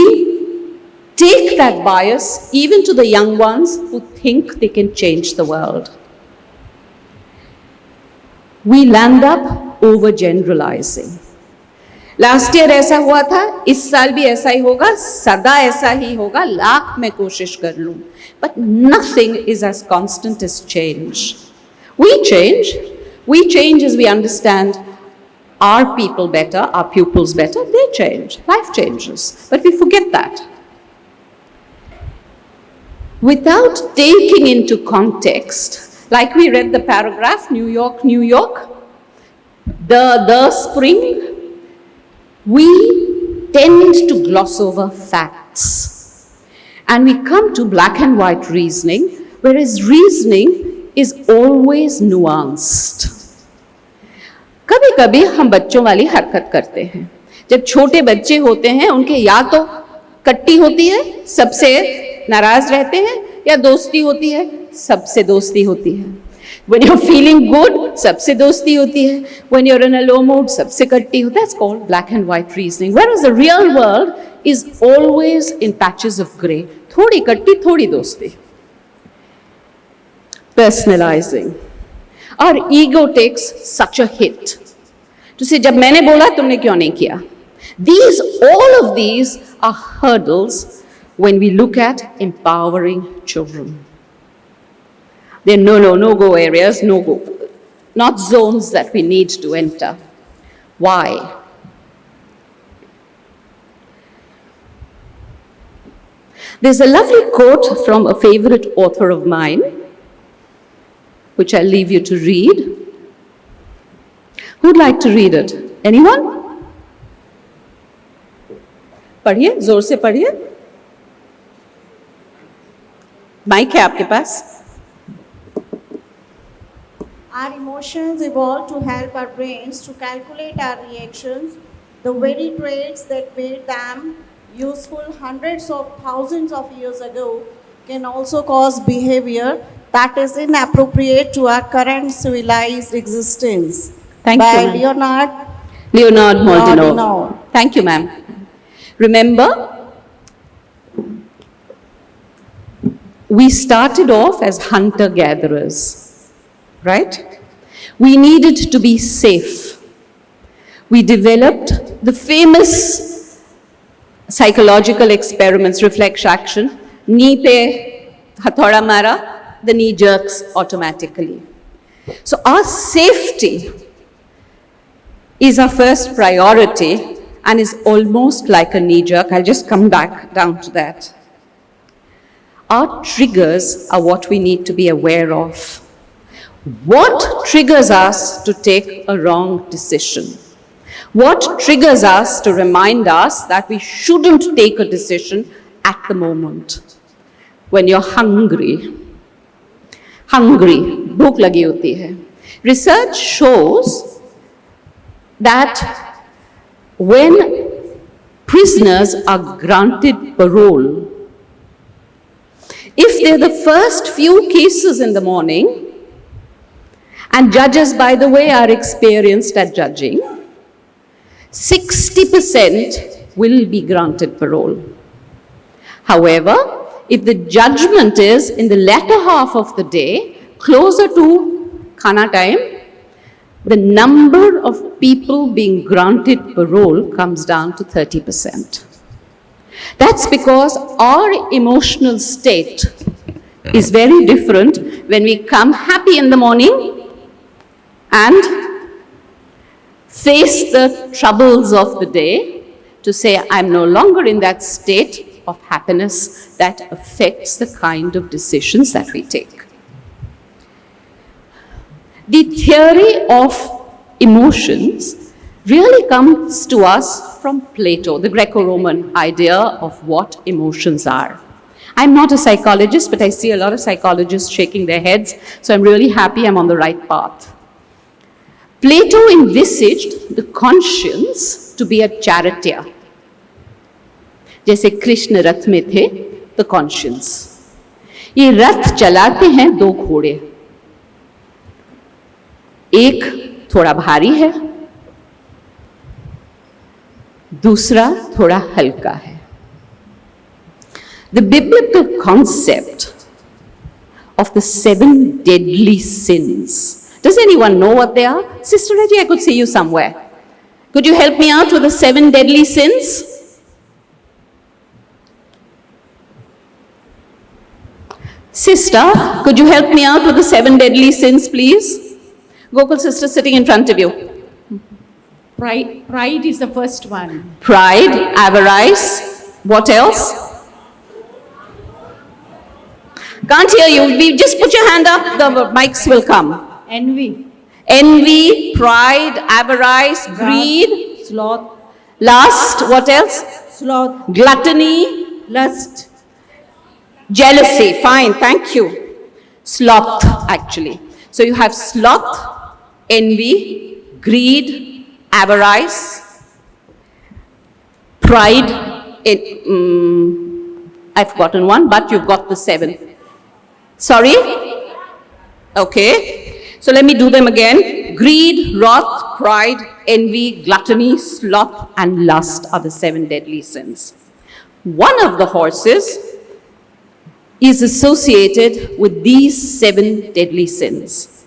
take that bias even to the young ones who think they can change the world. We land up overgeneralizing. Last year ऐसा हुआ था, इस साल भी ऐसा ही होगा, सदा ऐसा ही होगा, लाख मैं कोशिश कर लूं. But nothing is as constant as change. We change as we understand our people better, our pupils better, they change, life changes. But we forget that. Without taking into context, like we read the paragraph, New York, New York, the spring, we tend to gloss over facts. And we come to black and white reasoning, whereas reasoning is always nuanced. कभी-कभी हम बच्चों वाली हरकत करते हैं. जब छोटे बच्चे होते हैं, उनके या तो कट्टी होती है, सबसे नाराज रहते हैं, या दोस्ती होती है, सबसे दोस्ती होती है. When you're feeling good, सबसे दोस्ती होती है. When you're in a low mood, सबसे कट्टी होती है. That's called black and white reasoning. Whereas the real world is always in patches of grey. थोड़ी कट्टी, थोड़ी दोस्ती. Personalizing. Our ego takes such a hit. To say, जब मैंने बोला, तुमने क्यों नहीं किया? All of these are hurdles when we look at empowering children. They're no-go areas, not zones that we need to enter. Why? There's a lovely quote from a favorite author of mine, which I'll leave you to read. Who'd like to read it? Anyone? पढ़िए, जोर से पढ़िए. Mic है आपके पास. Our emotions evolved to help our brains to calculate our reactions. The very traits that made them useful hundreds of thousands of years ago can also cause behavior that is inappropriate to our current civilized existence. Thank By you, ma'am. Leonard Mlodinow. Mlodinow. Thank you, ma'am. Remember, we started off as hunter-gatherers, right? We needed to be safe. We developed the famous psychological experiments, reflex action. Knee pe hathoda mara, the knee jerks automatically. So our safety is our first priority and is almost like a knee jerk. I'll just come back down to that. Our triggers are what we need to be aware of. What triggers us to take a wrong decision? What triggers us to remind us that we shouldn't take a decision at the moment? When you're hungry, भूख लगी होती है. Research shows that when prisoners are granted parole, if they're the first few cases in the morning, and judges, by the way, are experienced at judging, 60% will be granted parole. However, if the judgment is in the latter half of the day, closer to khana time, the number of people being granted parole comes down to 30%. That's because our emotional state is very different when we come happy in the morning and face the troubles of the day to say, I'm no longer in that state of happiness that affects the kind of decisions that we take. The theory of emotions really comes to us from Plato, the Greco-Roman idea of what emotions are. I'm not a psychologist, but I see a lot of psychologists shaking their heads, so I'm really happy I'm on the right path. Plato envisaged the conscience to be a charioteer. जैसे कृष्ण रथ में थे, the conscience. ये रथ चलाते हैं दो घोड़े. एक थोड़ा भारी है, दूसरा थोड़ा हल्का है. The biblical concept of the 7 deadly sins. Does anyone know what they are? Sister Reggie, I could see you somewhere. Could you help me out with the 7 deadly sins? Sister, could you help me out with the 7 deadly sins, please? Gokul sister sitting in front of you. Pride is the first one. Pride, avarice, what else? Can't hear you. Just put your hand up, the mics will come. Envy. Envy, pride, avarice, greed. Sloth. Lust, what else? Sloth. Gluttony. Lust. Jealousy, fine, thank you. Sloth, actually. So you have sloth, envy, greed, avarice, pride. I've forgotten one, but you've got the 7. Sorry? Okay. So let me do them again. Greed, wrath, pride, envy, gluttony, sloth, and lust are the 7 deadly sins. One of the horses is associated with these 7 deadly sins.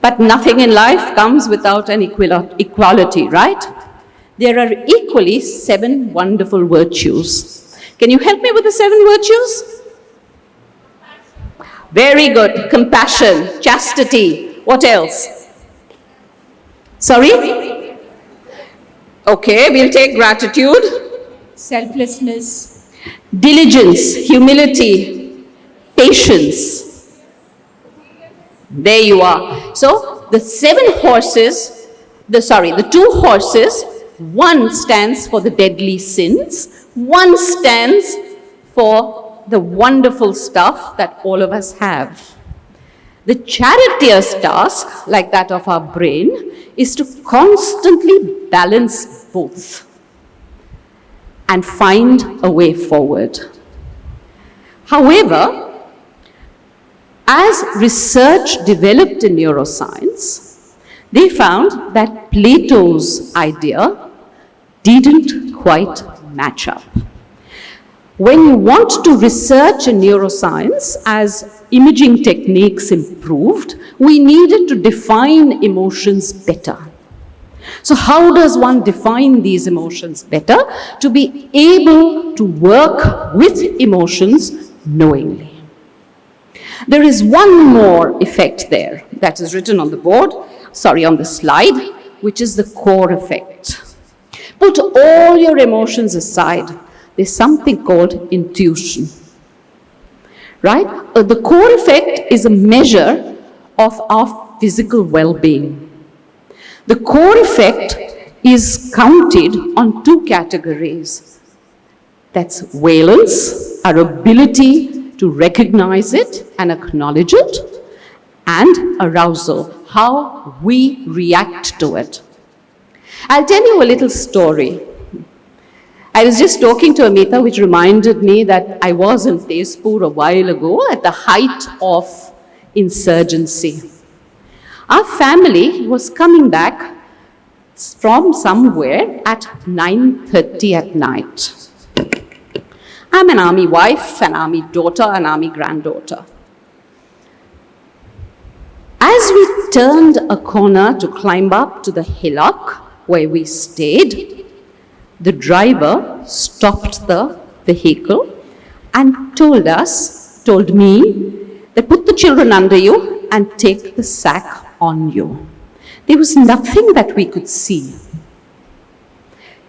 But nothing in life comes without an equality, right? There are equally 7 wonderful virtues. Can you help me with the 7 virtues? Very good. Compassion, chastity. What else? Sorry? Okay, we'll take gratitude. Selflessness. Diligence, humility, patience. There you are. So the 7 horses, the 2 horses, one stands for the deadly sins, one stands for the wonderful stuff that all of us have. The charioteer's task, like that of our brain, is to constantly balance both and find a way forward. However, as research developed in neuroscience, they found that Plato's idea didn't quite match up. When you want to research in neuroscience, as imaging techniques improved, we needed to define emotions better. So how does one define these emotions better? To be able to work with emotions knowingly. There is one more effect there that is written on the board, on the slide, which is the core effect. Put all your emotions aside. There's something called intuition, right? The core effect is a measure of our physical well-being. The core effect is counted on 2 categories. That's valence, our ability to recognize it and acknowledge it, and arousal, how we react to it. I'll tell you a little story. I was just talking to Amita, which reminded me that I was in Tezpur a while ago at the height of insurgency. Our family was coming back from somewhere at 9:30 at night. I'm an army wife, an army daughter, an army granddaughter. As we turned a corner to climb up to the hillock where we stayed, the driver stopped the vehicle and told me that put the children under you and take the sack on you. There was nothing that we could see.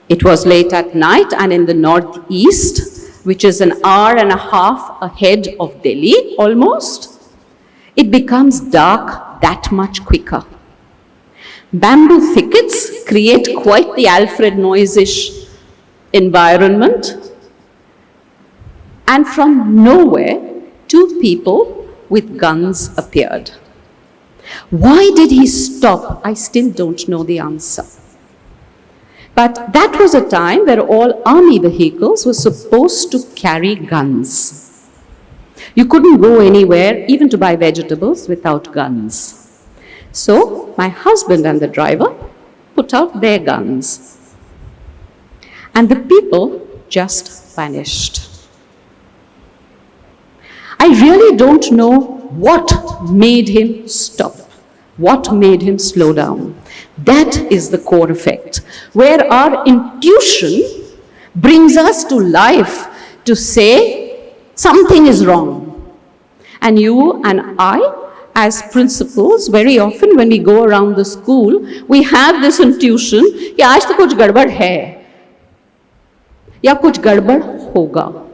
It was late at night, and in the northeast, which is an hour and a half ahead of Delhi almost, it becomes dark that much quicker. Bamboo thickets create quite the Alfred Noyes-ish environment. And from nowhere, two people with guns appeared. Why did he stop? I still don't know the answer. But that was a time where all army vehicles were supposed to carry guns. You couldn't go anywhere, even to buy vegetables, without guns. So my husband and the driver put out their guns. And the people just vanished. I really don't know what made him stop, what made him slow down. That is the core effect, where our intuition brings us to life to say something is wrong. And you and I, as principals, very often when we go around the school, we have this intuition, कि आज तो कुछ गड़बड़ है, या कुछ गड़बड़ होगा.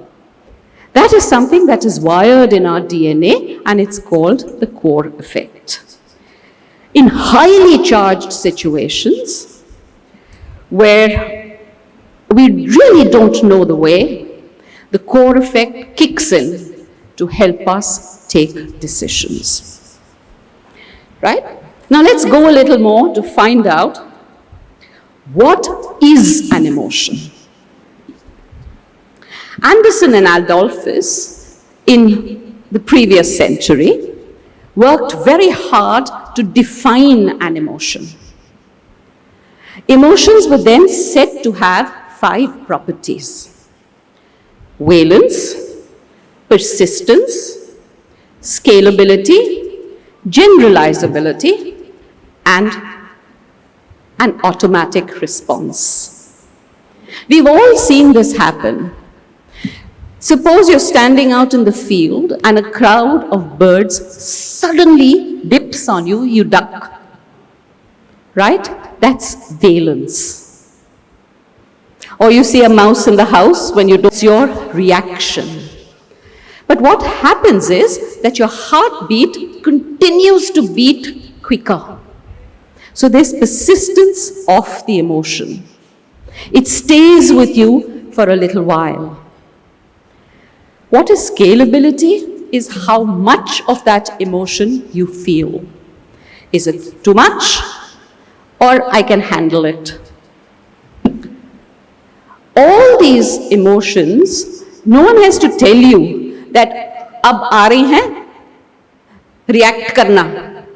That is something that is wired in our DNA, and it's called the core effect. In highly charged situations, where we really don't know the way, the core effect kicks in to help us take decisions. Right? Now let's go a little more to find out what is an emotion. Anderson and Adolphus, in the previous century, worked very hard to define an emotion. Emotions were then said to have 5 properties: valence, persistence, scalability, generalizability, and an automatic response. We've all seen this happen. Suppose you're standing out in the field and a crowd of birds suddenly dips on you, you duck. Right? That's valence. Or you see a mouse in the house, when you do, it's your reaction. But what happens is that your heartbeat continues to beat quicker. So there's persistence of the emotion. It stays with you for a little while. What is scalability is how much of that emotion you feel. Is it too much, or I can handle it? All these emotions, no one has to tell you that ab aa rahi hain, react karna.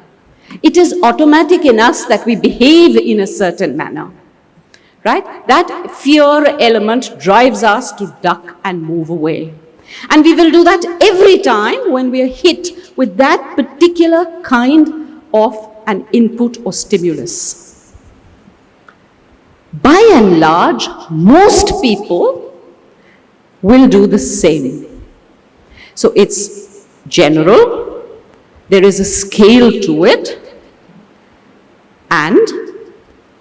It is automatic in us that we behave in a certain manner. Right? That fear element drives us to duck and move away. And we will do that every time when we are hit with that particular kind of an input or stimulus. By and large, most people will do the same. So it's general, there is a scale to it, and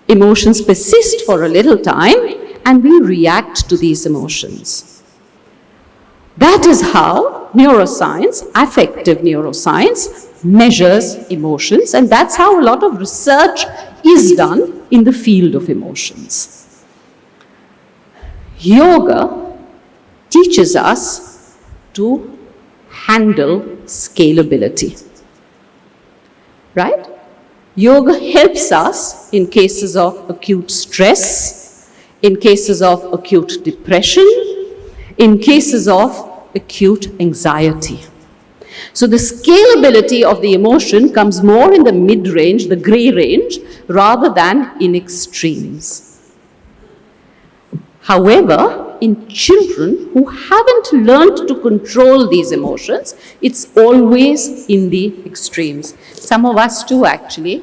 emotions persist for a little time, and we react to these emotions. That is how neuroscience, affective neuroscience, measures emotions, and that's how a lot of research is done in the field of emotions. Yoga teaches us to handle scalability. Right? Yoga helps us in cases of acute stress, in cases of acute depression, in cases of acute anxiety. So the scalability of the emotion comes more in the mid-range, the gray range, rather than in extremes. However, in children who haven't learned to control these emotions, it's always in the extremes. Some of us too, actually.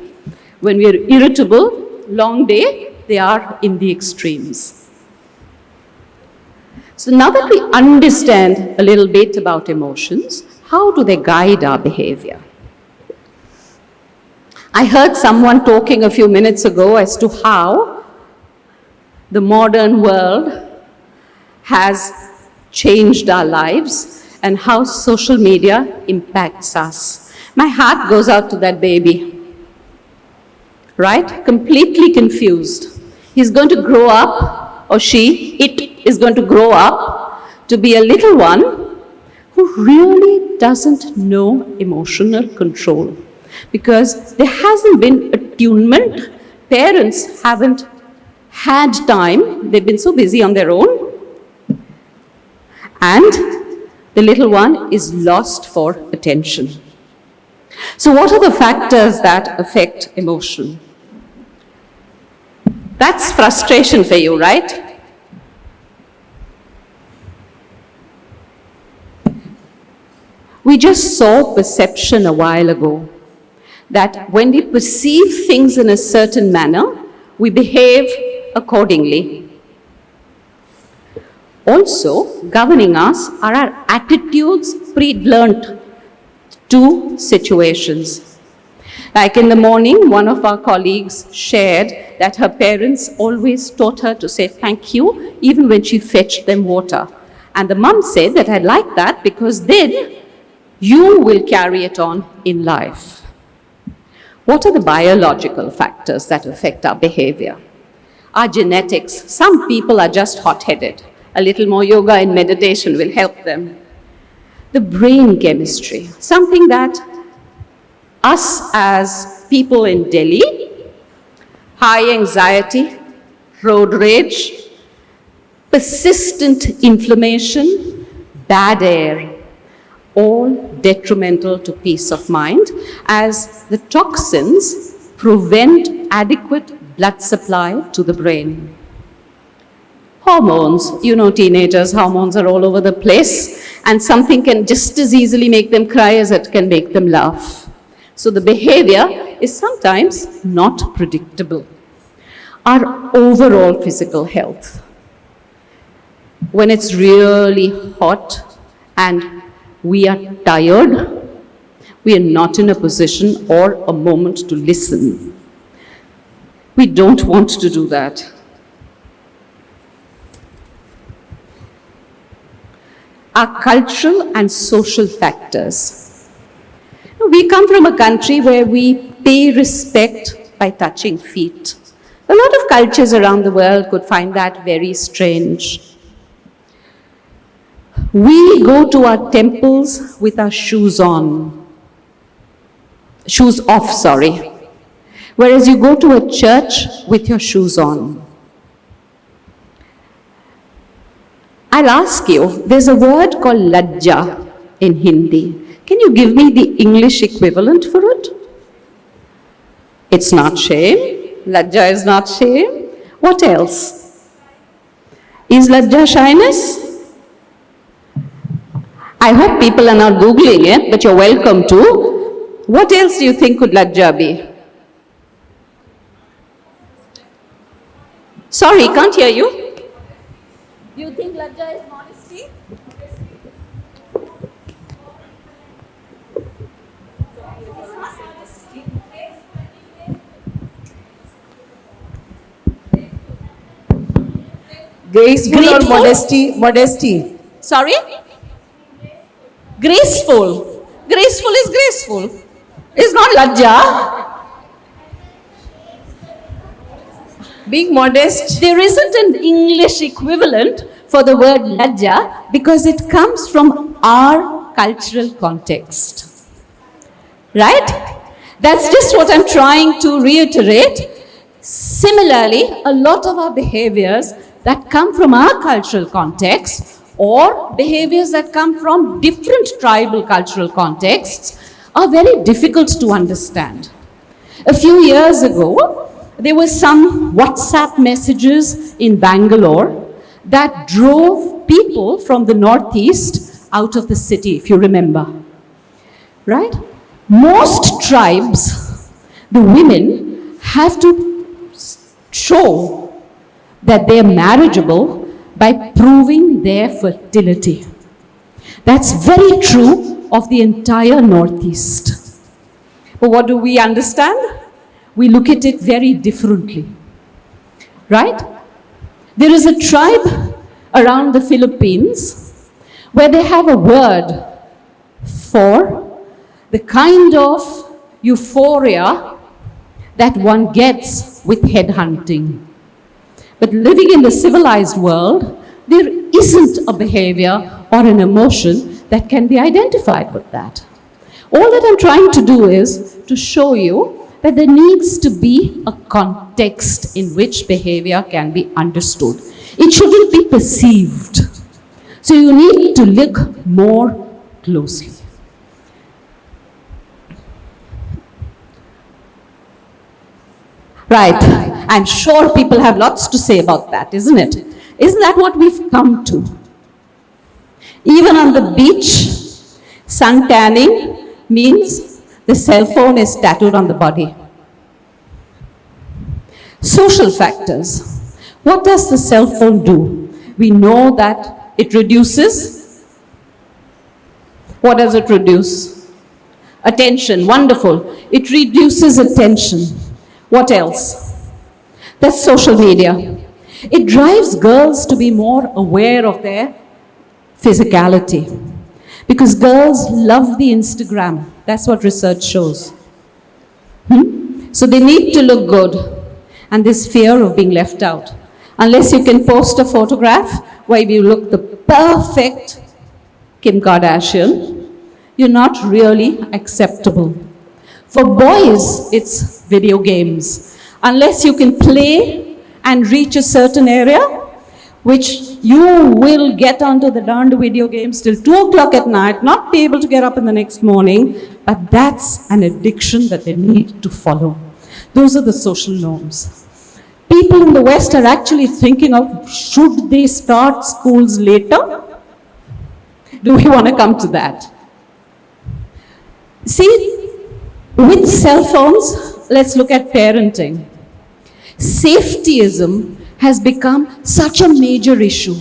When we are irritable, long day, they are in the extremes. So now that we understand a little bit about emotions, how do they guide our behavior? I heard someone talking a few minutes ago as to how the modern world has changed our lives and how social media impacts us. My heart goes out to that baby. right? Completely confused. He's going to grow up, or it is going to grow up to be a little one who really doesn't know emotional control. Because there hasn't been attunement, parents haven't had time, they've been so busy on their own, and the little one is lost for attention. So what are the factors that affect emotion? That's frustration for you, right? We just saw perception a while ago, that when we perceive things in a certain manner, we behave accordingly. Also, governing us are our attitudes pre-learned to situations. Like in the morning, one of our colleagues shared that her parents always taught her to say thank you even when she fetched them water. And the mum said that I like that because then you will carry it on in life. What are the biological factors that affect our behavior? Our genetics. Some people are just hot-headed. A little more yoga and meditation will help them. The brain chemistry, something that us as people in Delhi, high anxiety, road rage, persistent inflammation, bad air, all detrimental to peace of mind, as the toxins prevent adequate blood supply to the brain. Hormones, you know, teenagers, hormones are all over the place, and something can just as easily make them cry as it can make them laugh. So the behavior is sometimes not predictable. Our overall physical health. When it's really hot and we are tired, we are not in a position or a moment to listen. We don't want to do that. Our cultural and social factors. We come from a country where we pay respect by touching feet. A lot of cultures around the world could find that very strange. We go to our temples with our shoes on. Shoes off, sorry. Whereas you go to a church with your shoes on. I'll ask you, there's a word called lajja in Hindi. Can you give me the English equivalent for it? It's not shame. Lajja is not shame. What else? Is lajja shyness? I hope people are not Googling it, but you're welcome to. What else do you think could lajja be? Sorry, can't hear you. Do you think lajja is modesty? Graceful or Grateful? modesty? Sorry? Graceful. Graceful is graceful. It's not lajja. Being modest. There isn't an English equivalent for the word lajja because it comes from our cultural context. Right? That's just what I'm trying to reiterate. Similarly, a lot of our behaviors that come from our cultural context or behaviors that come from different tribal cultural contexts are very difficult to understand. A few years ago, there were some WhatsApp messages in Bangalore that drove people from the northeast out of the city, if you remember. Right? Most tribes, the women have to show that they are marriageable by proving their fertility. That's very true of the entire northeast. But what do we understand? We look at it very differently, right? There is a tribe around the Philippines where they have a word for the kind of euphoria that one gets with headhunting. But living in the civilized world, there isn't a behavior or an emotion that can be identified with that. All that I'm trying to do is to show you that there needs to be a context in which behavior can be understood. It shouldn't be perceived. So you need to look more closely. Right. I'm sure people have lots to say about that, isn't it? Isn't that what we've come to? Even on the beach, sun tanning means the cell phone is tattooed on the body. Social factors. What does the cell phone do? We know that it reduces. What does it reduce? Attention. Wonderful. It reduces attention. What else? That's social media. It drives girls to be more aware of their physicality. Because girls love the Instagram. That's what research shows. So they need to look good. And this fear of being left out. Unless you can post a photograph where you look the perfect Kim Kardashian, you're not really acceptable. For boys, it's video games. Unless you can play and reach a certain area, which you will get onto the darned video games till 2 o'clock at night, not be able to get up in the next morning, but that's an addiction that they need to follow. Those are the social norms. People in the West are actually thinking of, should they start schools later? Do we want to come to that? See, with cell phones, let's look at parenting. Safetyism has become such a major issue.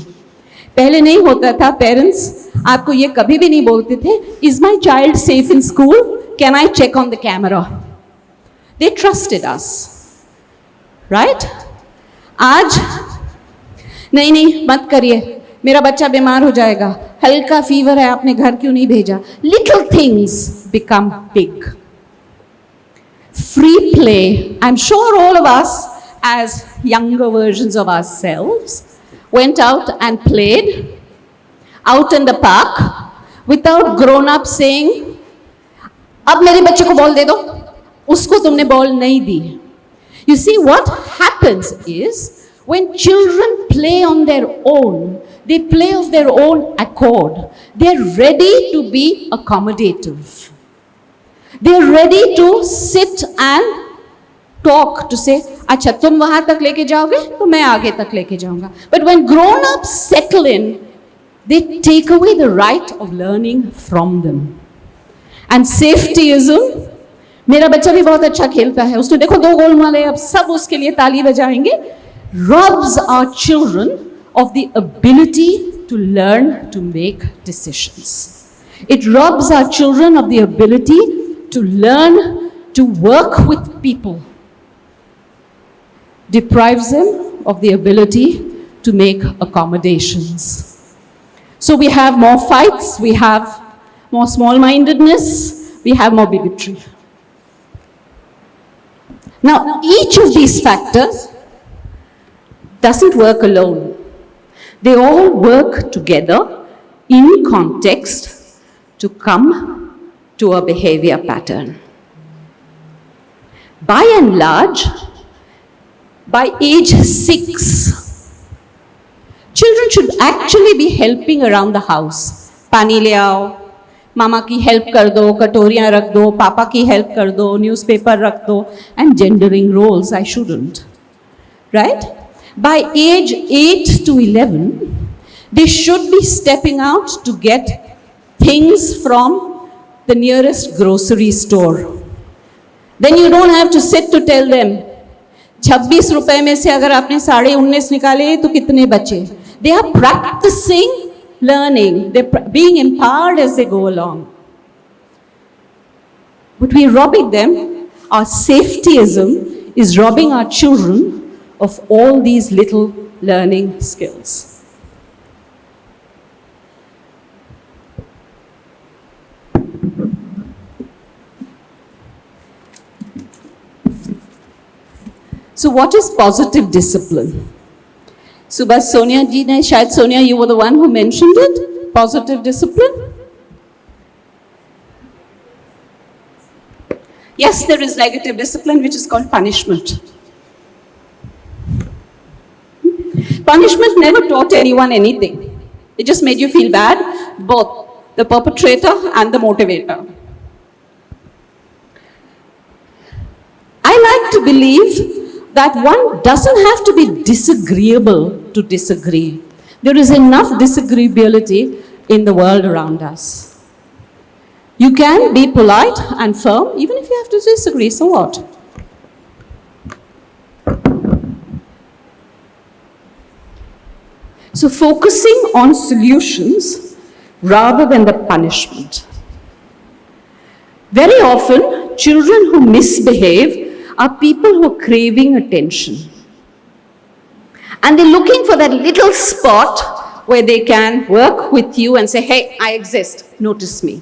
पहले नहीं होता था, parents आपको ये कभी भी नहीं बोलते थे, is my child safe in school? Can I check on the camera? They trusted us, right? आज नहीं नहीं मत करिए, मेरा बच्चा बीमार हो जाएगा, हल्का फीवर है, आपने घर क्यों नहीं भेजा? Little things become big. Free play. I'm sure all of us, as younger versions of ourselves, went out and played out in the park without grown-ups saying, अब मेरे बच्चे को बॉल दे दो, उसको तुमने बॉल नहीं दी. You see, what happens is, when children play on their own, they play of their own accord. They're ready to be accommodative. They're ready to sit and talk, to say, अच्छा तुम वहाँ तक लेके जाओगे, तो मैं आगे तक लेके जाऊँगा. But when grown-ups settle in, they take away the right of learning from them. And safetyism, मेरा बच्चा भी बहुत अच्छा खेलता है, उसने देखो 2 गोल मारे, अब सब उसके लिए ताली बजाएंगे, robs our children of the ability to learn to make decisions. It robs our children of the ability to learn to work with people. Deprives them of the ability to make accommodations. So we have more fights, we have more small-mindedness, we have more bigotry. Now, each of these factors doesn't work alone. They all work together in context to come to a behavior pattern. By and large, by age 6, children should actually be helping around the house. Pani le aao, मामा की help कर दो, कटोरियाँ रख दो, पापा की help कर दो, newspaper रख दो, and gendering roles, I shouldn't, right? By age 8 to 11, they should be stepping out to get things from the nearest grocery store. Then you don't have to sit to tell them, 26 रुपए में से अगर आपने 19.5 निकाले तो कितने बचे? They are practicing learning, they're being empowered as they go along. But we're robbing them. Our safetyism is robbing our children of all these little learning skills. So what is positive discipline? Subha, Sonia ji ne, shayad Sonia, you were the one who mentioned it, positive discipline. Yes, there is negative discipline which is called punishment. Punishment never taught anyone anything. It just made you feel bad, both the perpetrator and the motivator. I like to believe that one doesn't have to be disagreeable to disagree. There is enough disagreeability in the world around us. You can be polite and firm even if you have to disagree, so what? So focusing on solutions rather than the punishment. Very often, children who misbehave are people who are craving attention. And they're looking for that little spot where they can work with you and say, hey, I exist, notice me.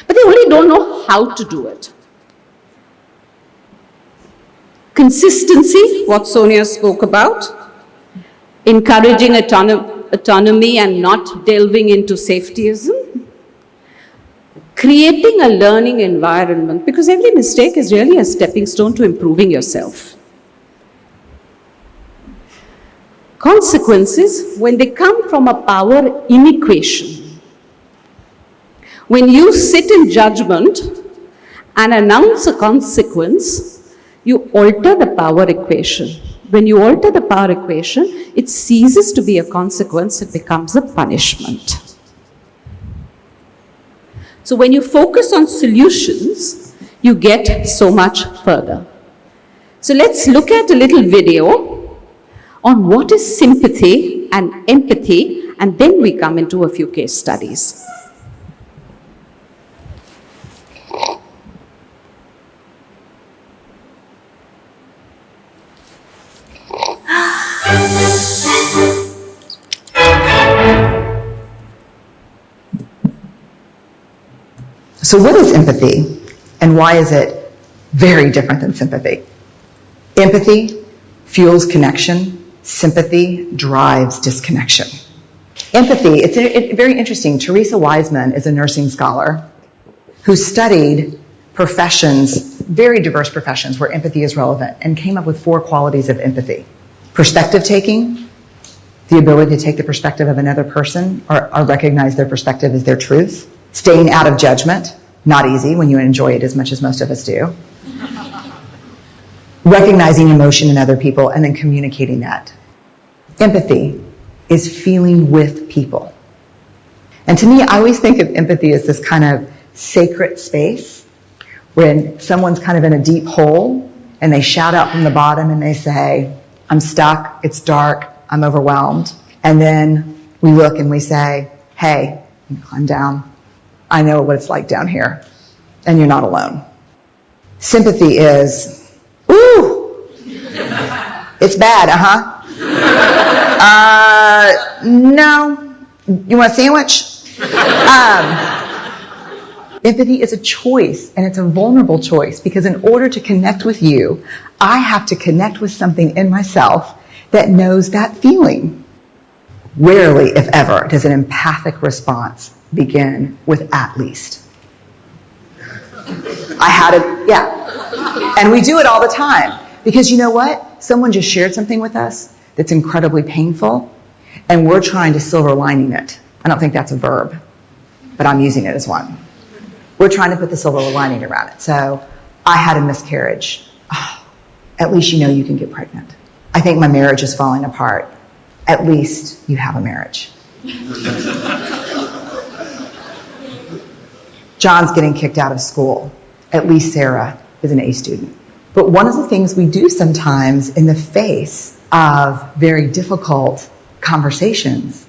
But they only don't know how to do it. Consistency, what Sonia spoke about. Encouraging autonomy and not delving into safetyism. Creating a learning environment, because every mistake is really a stepping stone to improving yourself. Consequences, when they come from a power inequation. When you sit in judgment and announce a consequence, you alter the power equation. When you alter the power equation, it ceases to be a consequence, it becomes a punishment. So when you focus on solutions, you get so much further. So let's look at a little video on what is sympathy and empathy, and then we come into a few case studies. So what is empathy, and why is it very different than sympathy? Empathy fuels connection. Sympathy drives disconnection. Empathy, it's very interesting. Teresa Wiseman is a nursing scholar who studied professions, very diverse professions where empathy is relevant, and came up with 4 qualities of empathy. Perspective taking, the ability to take the perspective of another person or recognize their perspective as their truth. Staying out of judgment, not easy when you enjoy it as much as most of us do. Recognizing emotion in other people and then communicating that. Empathy is feeling with people. And to me, I always think of empathy as this kind of sacred space when someone's kind of in a deep hole and they shout out from the bottom and they say, I'm stuck, it's dark, I'm overwhelmed. And then we look and we say, hey, climb down. I know what it's like down here, and you're not alone. Sympathy is, ooh, it's bad, no, you want a sandwich? Empathy is a choice, and it's a vulnerable choice, because in order to connect with you, I have to connect with something in myself that knows that feeling. Rarely, if ever, does an empathic response begin with at least. I had it, yeah. And we do it all the time. Because you know what? Someone just shared something with us that's incredibly painful, and we're trying to silver lining it. I don't think that's a verb, but I'm using it as one. We're trying to put the silver lining around it. So, I had a miscarriage. Oh, at least you know you can get pregnant. I think my marriage is falling apart. At least you have a marriage. John's getting kicked out of school. At least Sarah is an A student. But one of the things we do sometimes in the face of very difficult conversations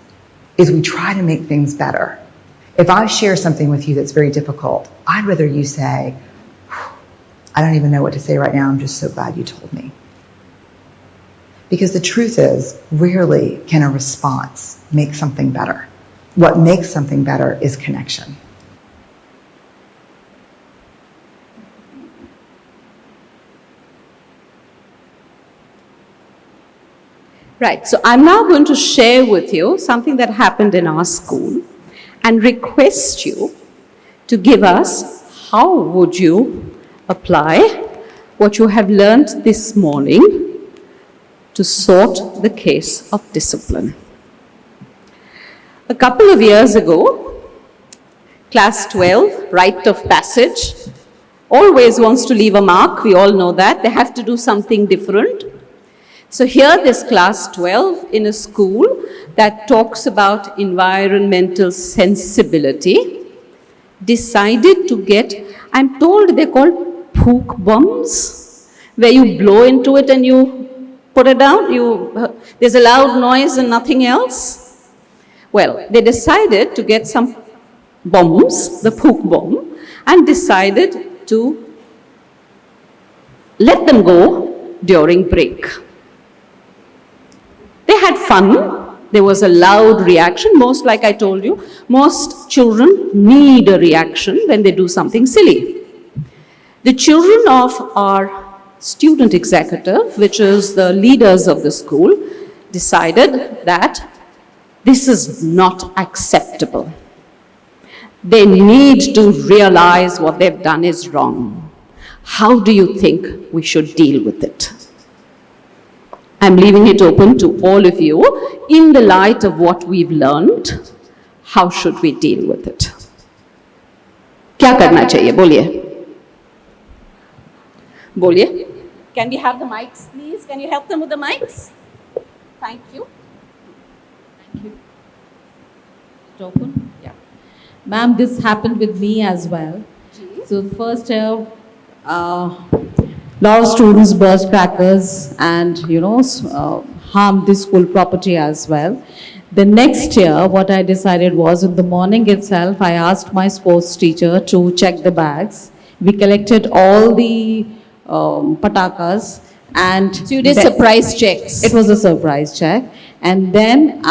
is we try to make things better. If I share something with you that's very difficult, I'd rather you say, I don't even know what to say right now, I'm just so glad you told me. Because the truth is, rarely can a response make something better. What makes something better is connection. Right, so I'm now going to share with you something that happened in our school and request you to give us how would you apply what you have learnt this morning to sort the case of discipline. A couple of years ago, class 12, rite of passage, always wants to leave a mark, we all know that, they have to do something different. So here this class 12 in a school that talks about environmental sensibility decided to get, I'm told they're called pook bombs, where you blow into it and you put it down, there's a loud noise and nothing else. Well, they decided to get some bombs, the pook bomb, and decided to let them go during break. They had fun. There was a loud reaction. Most, like I told you, most children need a reaction when they do something silly. The children of our student executive, which is the leaders of the school, decided that this is not acceptable. They need to realize what they've done is wrong. How do you think we should deal with it? I'm leaving it open to all of you. In the light of what we've learned, how should we deal with it? क्या करना चाहिए? बोलिए. बोलिए. Can we have the mics, please? Can you help them with the mics? Thank you. Thank you. Open? Yeah. Ma'am, this happened with me as well. So first year, lot of students burst crackers and, harmed the school property as well. The next year, what I decided was in the morning itself, I asked my sports teacher to check the bags. We collected all the patakas and... So you did surprise checks? It was a surprise check. And then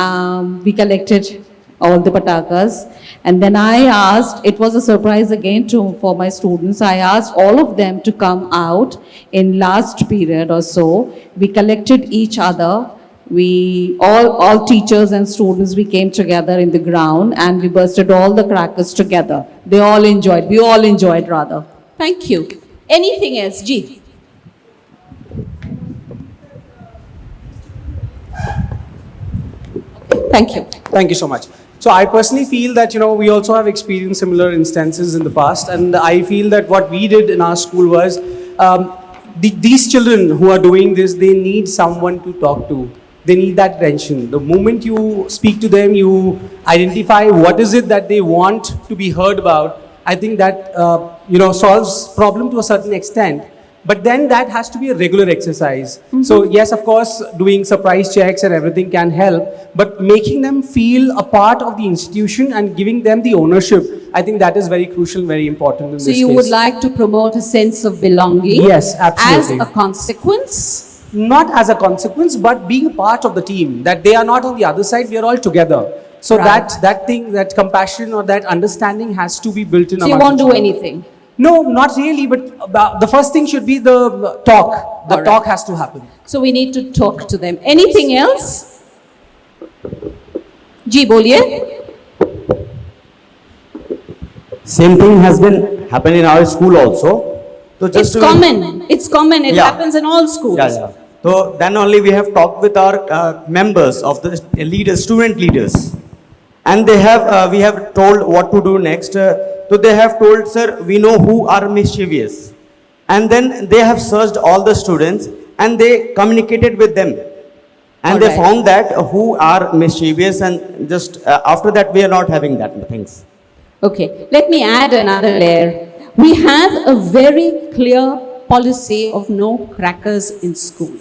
we collected all the patakas. And then I asked, it was a surprise again for my students, I asked all of them to come out in last period or so. We collected each other. We, all teachers and students, we came together in the ground and we bursted all the crackers together. They all enjoyed, we all enjoyed rather. Thank you. Anything else? Ji? Thank you. Thank you so much. So I personally feel that, we also have experienced similar instances in the past, and I feel that what we did in our school was, these children who are doing this, they need someone to talk to. They need that attention. The moment you speak to them, you identify what is it that they want to be heard about, I think that, solves problem to a certain extent. But then that has to be a regular exercise. So yes, of course, doing surprise checks and everything can help, but making them feel a part of the institution and giving them the ownership, I think that is very crucial, very important in this case. So you would like to promote a sense of belonging? Yes, absolutely. As a consequence? Not as a consequence, but being a part of the team, that they are not on the other side, we are all together. So Right. that thing, that compassion or that understanding has to be built in. So you won't do anything? No, not really, but the first thing should be the talk. The talk has to happen. So we need to talk to them. Anything else? Ji, boliye. Same thing has been happening in our school also. So It's common. It's common. It Yeah. happens in all schools. Yeah. So then only we have talked with our members of the leaders, student leaders, and they have we have told what to do next. So they have told, sir, we know who are mischievous, and then they have searched all the students and they communicated with them, and they Alright. found that who are mischievous, and just after that we are not having that things. Okay, let me add another layer. We have a very clear policy of no crackers in school,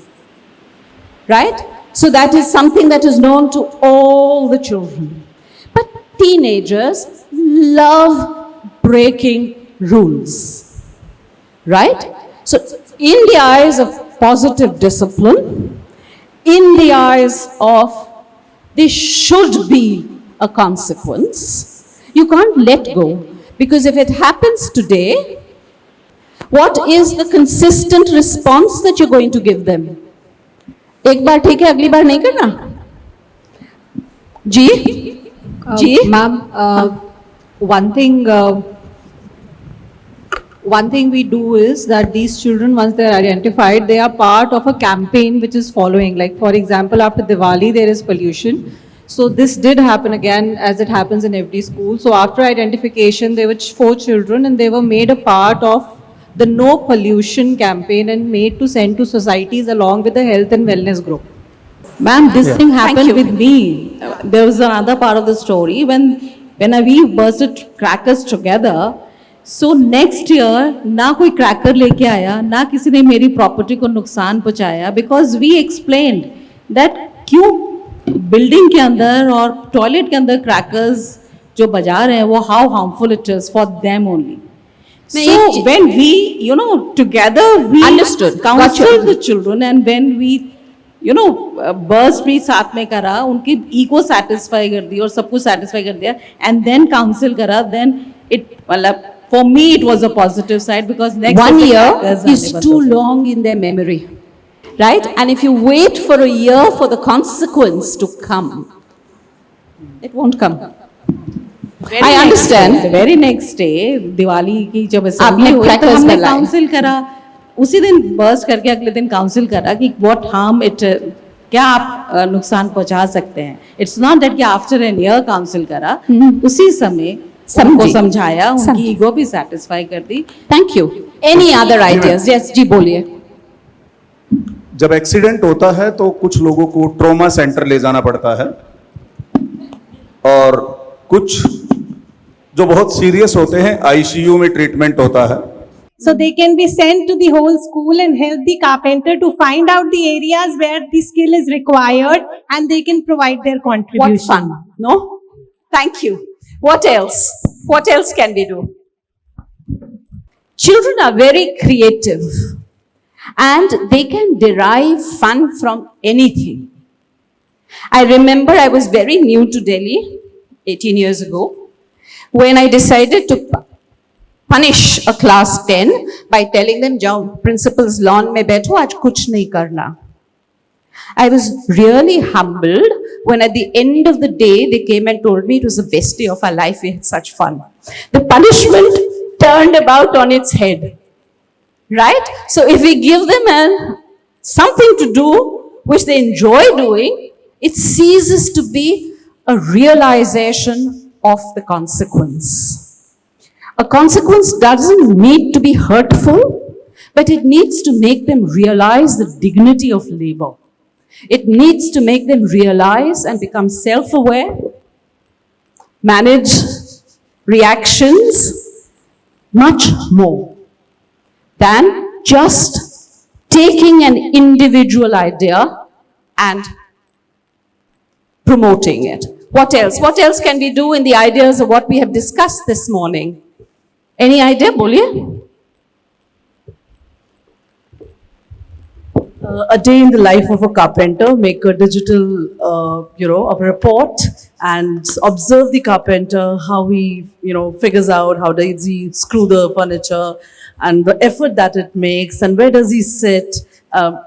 right? So that is something that is known to all the children. But teenagers love breaking rules, right? So in the eyes of positive discipline, in the eyes of there should be a consequence, you can't let go. Because if it happens today, what is the consistent response that you're going to give them? एक बार ठीक है, अगली बार नहीं करना। जी जी Ma'am, one thing we do is that these children, once they are identified, they are part of a campaign which is following. Like, for example, after Diwali, there is pollution. So this did happen again, as it happens in every school. So after identification, there were 4 children and they were made a part of the no pollution campaign and made to send to societies along with the health and wellness group. Ma'am, this thing Thank happened you. with me. There was another part of the story when we bursted crackers together. So next year, ना कोई cracker लेके आया, ना किसी ने मेरी property को नुकसान पहुंचाया, because we explained that क्यों building के अंदर और toilet के अंदर crackers जो बजा रहे हैं वो how harmful it is for them only. So when we, together we Understood. Got you. counseled the children, and when we burst भी साथ में करा, उनकी ego satisfy कर दी और सब कुछ satisfy कर दिया, and then counsel करा, then it, for me it was a positive side, because next 1 year year is too long in their memory, right? And if you wait for a year for the consequence to come, it won't come. I understand. The very next day, Diwali की जब आपने assembly हुई तो crackers हमने जलाए। counsel करा, उसी दिन burst करके अगले दिन counsel करा कि what harm it, क्या आप नुकसान पहुंचा सकते हैं. It's not that कि after a year counsel करा, उसी समय उनको समझाया, उनकी ego भी satisfy कर दी. Thank you. Any other ideas? Yes, जी बोलिए. जब एक्सीडेंट होता है तो कुछ लोगों को ट्रॉमा सेंटर ले जाना पड़ता है और कुछ जो बहुत सीरियस होते हैं आईसीयू में ट्रीटमेंट होता है. So they can be sent to the whole school and help the carpenter to find out the areas where the skill is required, and they can provide their contribution. What fun, no? Thank you. What else? What else can we do? Children are very creative and they can derive fun from anything. I remember I was very new to Delhi 18 years ago when I decided to punish a class 10 by telling them, "Jao, principal's lawn mein baitho, aaj kuch nahi karna." I was really humbled when at the end of the day they came and told me it was the best day of our life, we had such fun. The punishment turned about on its head, right? So if we give them something to do which they enjoy doing, it ceases to be a realization of the consequence. A consequence doesn't need to be hurtful, but it needs to make them realize the dignity of labor. It needs to make them realize and become self-aware, manage reactions much more than just taking an individual idea and promoting it. What else? What else can we do in the ideas of what we have discussed this morning? Any idea? Boliye. A day in the life of a carpenter, make a digital, a report and observe the carpenter, how he, figures out how does he screw the furniture and the effort that it makes and where does he sit.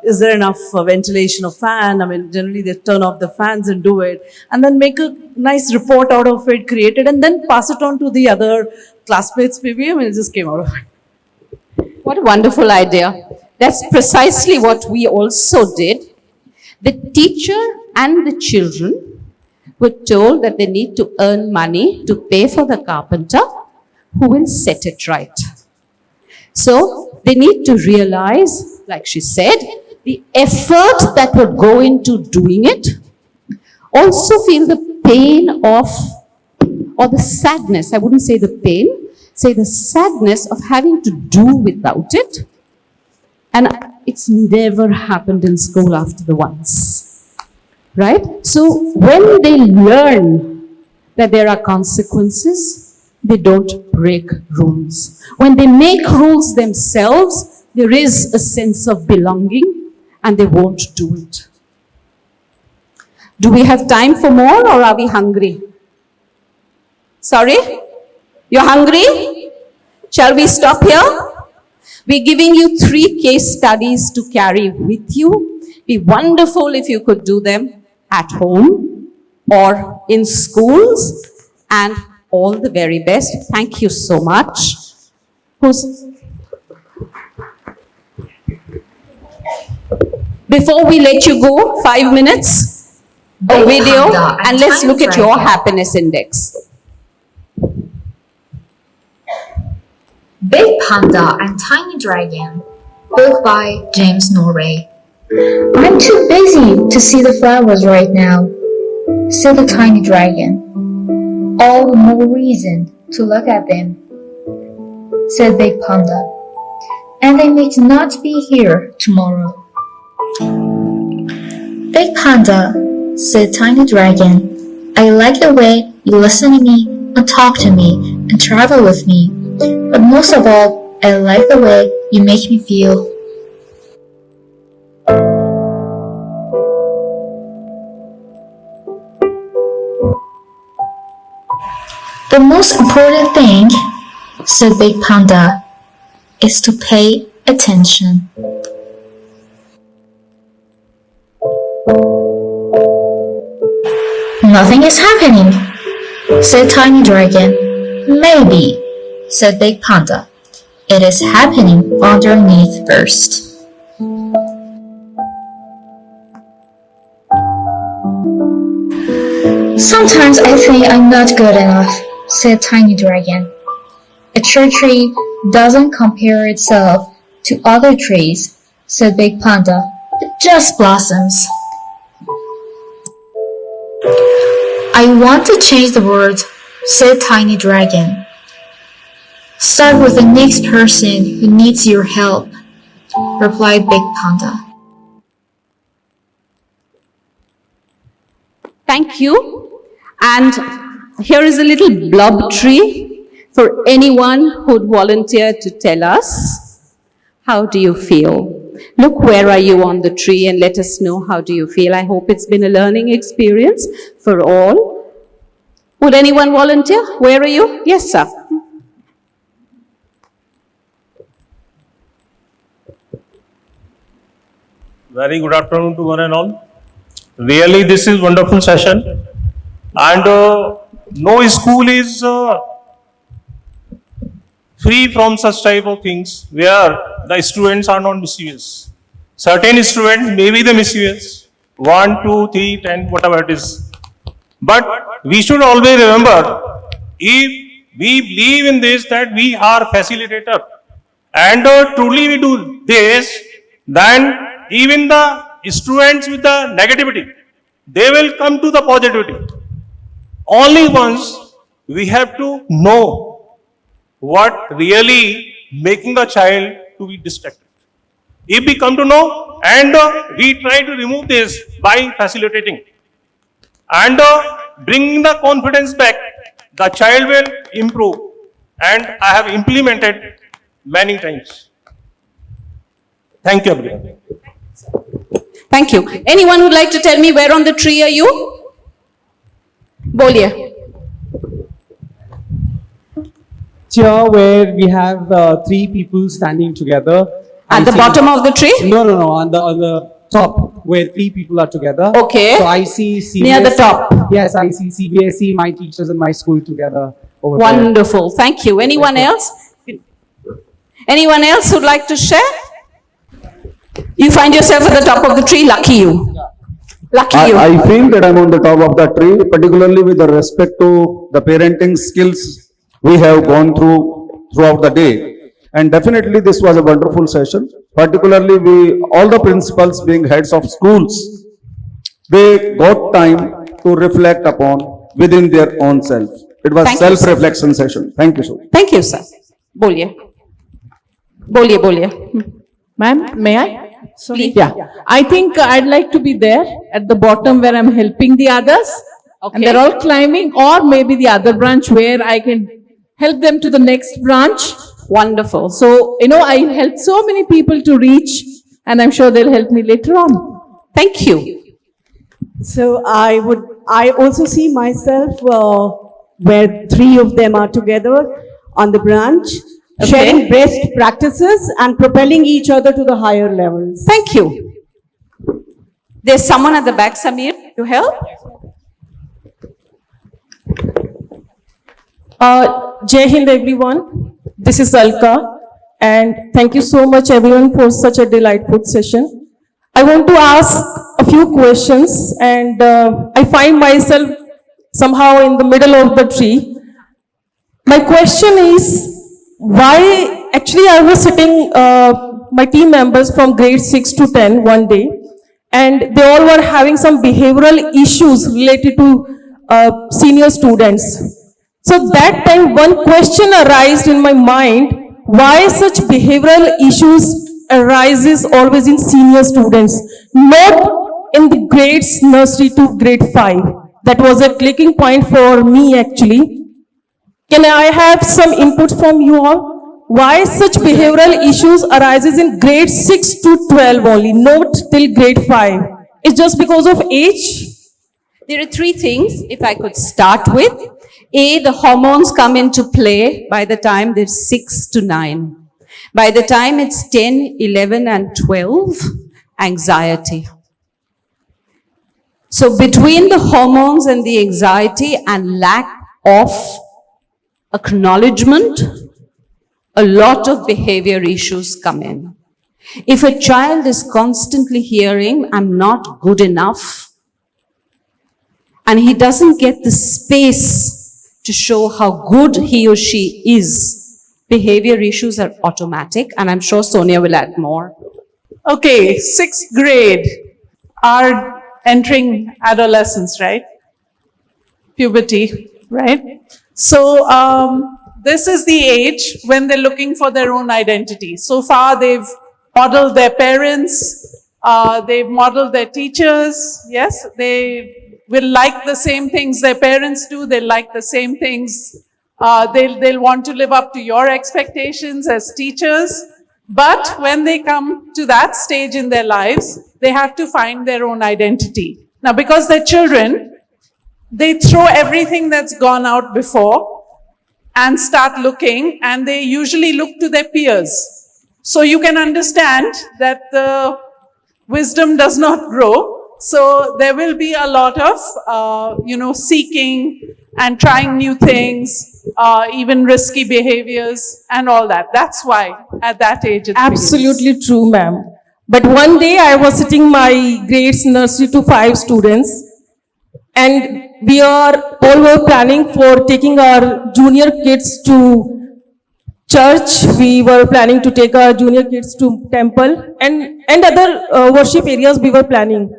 Is there enough ventilation of fan? I mean, generally they turn off the fans and do it, and then make a nice report out of it, create it, and then pass it on to the other classmates maybe. I mean, it just came out of it. What a wonderful idea. That's precisely what we also did. The teacher and the children were told that they need to earn money to pay for the carpenter who will set it right. So they need to realize, like she said, the effort that would go into doing it. Also feel the pain of, or the sadness, I wouldn't say the pain, say the sadness of having to do without it. And it's never happened in school after the once, right? So when they learn that there are consequences, they don't break rules. When they make rules themselves, there is a sense of belonging and they won't do it. Do we have time for more or are we hungry? Sorry? You're hungry? Shall we stop here? We're giving you 3 case studies to carry with you. Be wonderful if you could do them at home or in schools. And all the very best. Thank you so much. Before we let you go, 5 minutes, a video, and let's look at your happiness index. Big Panda and Tiny Dragon, book by James Norway. I'm too busy to see the flowers right now, said the tiny dragon. All the more reason to look at them, said Big Panda. And they may not be here tomorrow. Big Panda, said Tiny Dragon. I like the way you listen to me and talk to me and travel with me. But most of all, I like the way you make me feel. The most important thing, said Big Panda, is to pay attention. Nothing is happening, said Tiny Dragon. Maybe, said Big Panda. It is happening underneath first. Sometimes I think I'm not good enough, said Tiny Dragon. A tree doesn't compare itself to other trees, said Big Panda. It just blossoms. I want to change the world, said Tiny Dragon. Start with the next person who needs your help, replied Big Panda. Thank you. And here is a little blob tree for anyone who'd volunteer to tell us, how do you feel? Look, where are you on the tree, and let us know how do you feel. I hope it's been a learning experience for all. Would anyone volunteer? Where are you? Yes, sir. Very good afternoon to one and all. Really, this is wonderful session. And no school is free from such type of things where the students are not mischievous. Certain students may be the mischievous, 1, 2, 3, 10, whatever it is. But we should always remember, if we believe in this, that we are facilitator, and truly we do this, then even the students with the negativity, they will come to the positivity. Only once we have to know what really making a child to be distracted. If we come to know and we try to remove this by facilitating and bringing the confidence back, the child will improve, and I have implemented many times. Thank you, everyone. Thank you. Anyone would like to tell me where on the tree are you? Boliye. Here where we have 3 people standing together. At the bottom of the tree? No, on the top where 3 people are together. Okay. So I see CBSE. Near the top. Yes, I see CBSE, my teachers and my school together over Wonderful. Thank you. Anyone else? Anyone else who'd like to share? You find yourself at the top of the tree. Lucky you. Lucky you. I feel that I'm on the top of the tree, particularly with the respect to the parenting skills we have gone throughout the day. And definitely this was a wonderful session. Particularly all the principals being heads of schools, they got time to reflect upon within their own self. It was self-reflection session. Thank you, sir. Thank you, sir. Boliye. Boliye. Ma'am, may I? Please. Yeah. I think I'd like to be there at the bottom where I'm helping the others. Okay. And they're all climbing, or maybe the other branch where I can help them to the next branch. Wonderful. So, I helped so many people to reach, and I'm sure they'll help me later on. Thank you. So I also see myself where 3 of them are together on the branch, sharing best practices and propelling each other to the higher levels. Thank you. There's someone at the back, Samir, to help. Jai Hind everyone, this is Alka, and thank you so much everyone for such a delightful session. I want to ask a few questions, and I find myself somehow in the middle of the tree. My question is, why, actually I was sitting, my team members from grade 6 to 10 one day, and they all were having some behavioral issues related to senior students. So that time one question arose in my mind, why such behavioral issues arises always in senior students, not in the grades nursery to grade 5. That was a clicking point for me actually. Can I have some input from you all? Why such behavioral issues arises in grade 6 to 12 only, not till grade 5? It's just because of age? There are three things, if I could start with. A, the hormones come into play by the time they're 6 to 9. By the time it's 10, 11, and 12, anxiety. So between the hormones and the anxiety and lack of acknowledgement, a lot of behavior issues come in. If a child is constantly hearing, I'm not good enough, and he doesn't get the space to show how good he or she is, behavior issues are automatic, and I'm sure Sonia will add more. Okay, 6th grade are entering adolescence, right? Puberty, right? So this is the age when they're looking for their own identity. So far they've modeled their parents, they've modeled their teachers, yes? They will like the same things their parents do, they'll like the same things, they'll want to live up to your expectations as teachers. But when they come to that stage in their lives, they have to find their own identity. Now, because they're children, they throw everything that's gone out before and start looking, and they usually look to their peers. So you can understand that the wisdom does not grow. So there will be a lot of, seeking and trying new things, even risky behaviors and all that. That's why at that age it Absolutely true, ma'am. But one day I was sitting my grades nursery to 5 students, and we all were planning for taking our junior kids to church. We were planning to take our junior kids to temple and other worship areas we were planning.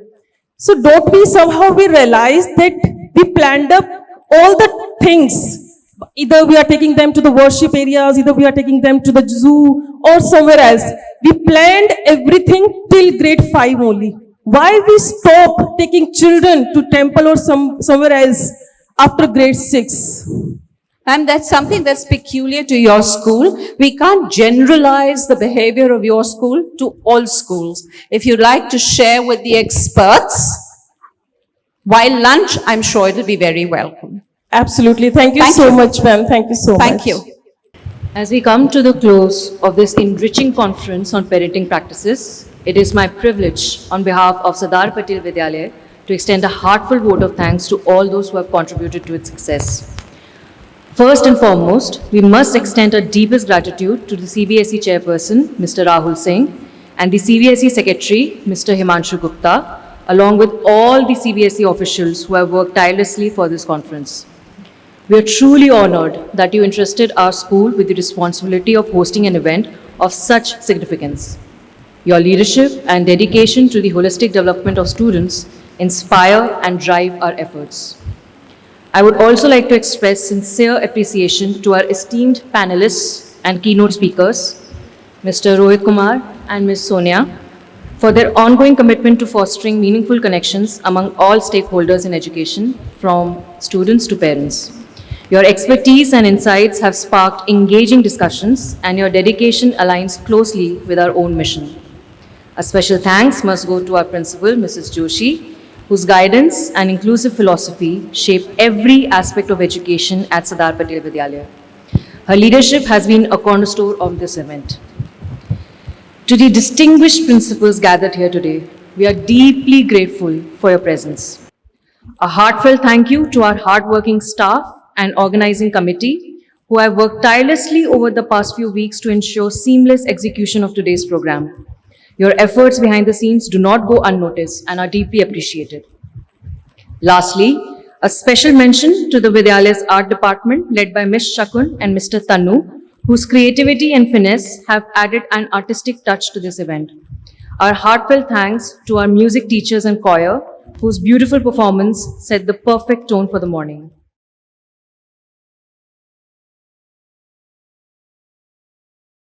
So don't we somehow realize that we planned up all the things. Either we are taking them to the worship areas, either we are taking them to the zoo or somewhere else. We planned everything till grade 5 only. Why we stop taking children to temple or somewhere else after grade 6? And that's something that's peculiar to your school. We can't generalize the behavior of your school to all schools. If you'd like to share with the experts, while lunch, I'm sure it'll be very welcome. Absolutely. Thank you so much, ma'am. Thank you so much. Thank you. As we come to the close of this enriching conference on parenting practices, it is my privilege on behalf of Sardar Patel Vidyalaya to extend a heartfelt vote of thanks to all those who have contributed to its success. First and foremost, we must extend our deepest gratitude to the CBSE chairperson, Mr. Rahul Singh, and the CBSE secretary, Mr. Himanshu Gupta, along with all the CBSE officials who have worked tirelessly for this conference. We are truly honored that you entrusted our school with the responsibility of hosting an event of such significance. Your leadership and dedication to the holistic development of students inspire and drive our efforts. I would also like to express sincere appreciation to our esteemed panelists and keynote speakers, Mr. Rohit Kumar and Ms. Sonia, for their ongoing commitment to fostering meaningful connections among all stakeholders in education, from students to parents. Your expertise and insights have sparked engaging discussions, and your dedication aligns closely with our own mission. A special thanks must go to our principal, Mrs. Joshi, whose guidance and inclusive philosophy shape every aspect of education at Sardar Patel Vidyalaya. Her leadership has been a cornerstone of this event. To the distinguished principals gathered here today, We are deeply grateful for your presence. A heartfelt thank you to our hardworking staff and organizing committee who have worked tirelessly over the past few weeks to ensure seamless execution of today's program. Your efforts behind the scenes do not go unnoticed and are deeply appreciated. Lastly, a special mention to the Vidyalay's art department led by Ms. Shakun and Mr. Tanu, whose creativity and finesse have added an artistic touch to this event. Our heartfelt thanks to our music teachers and choir, whose beautiful performance set the perfect tone for the morning.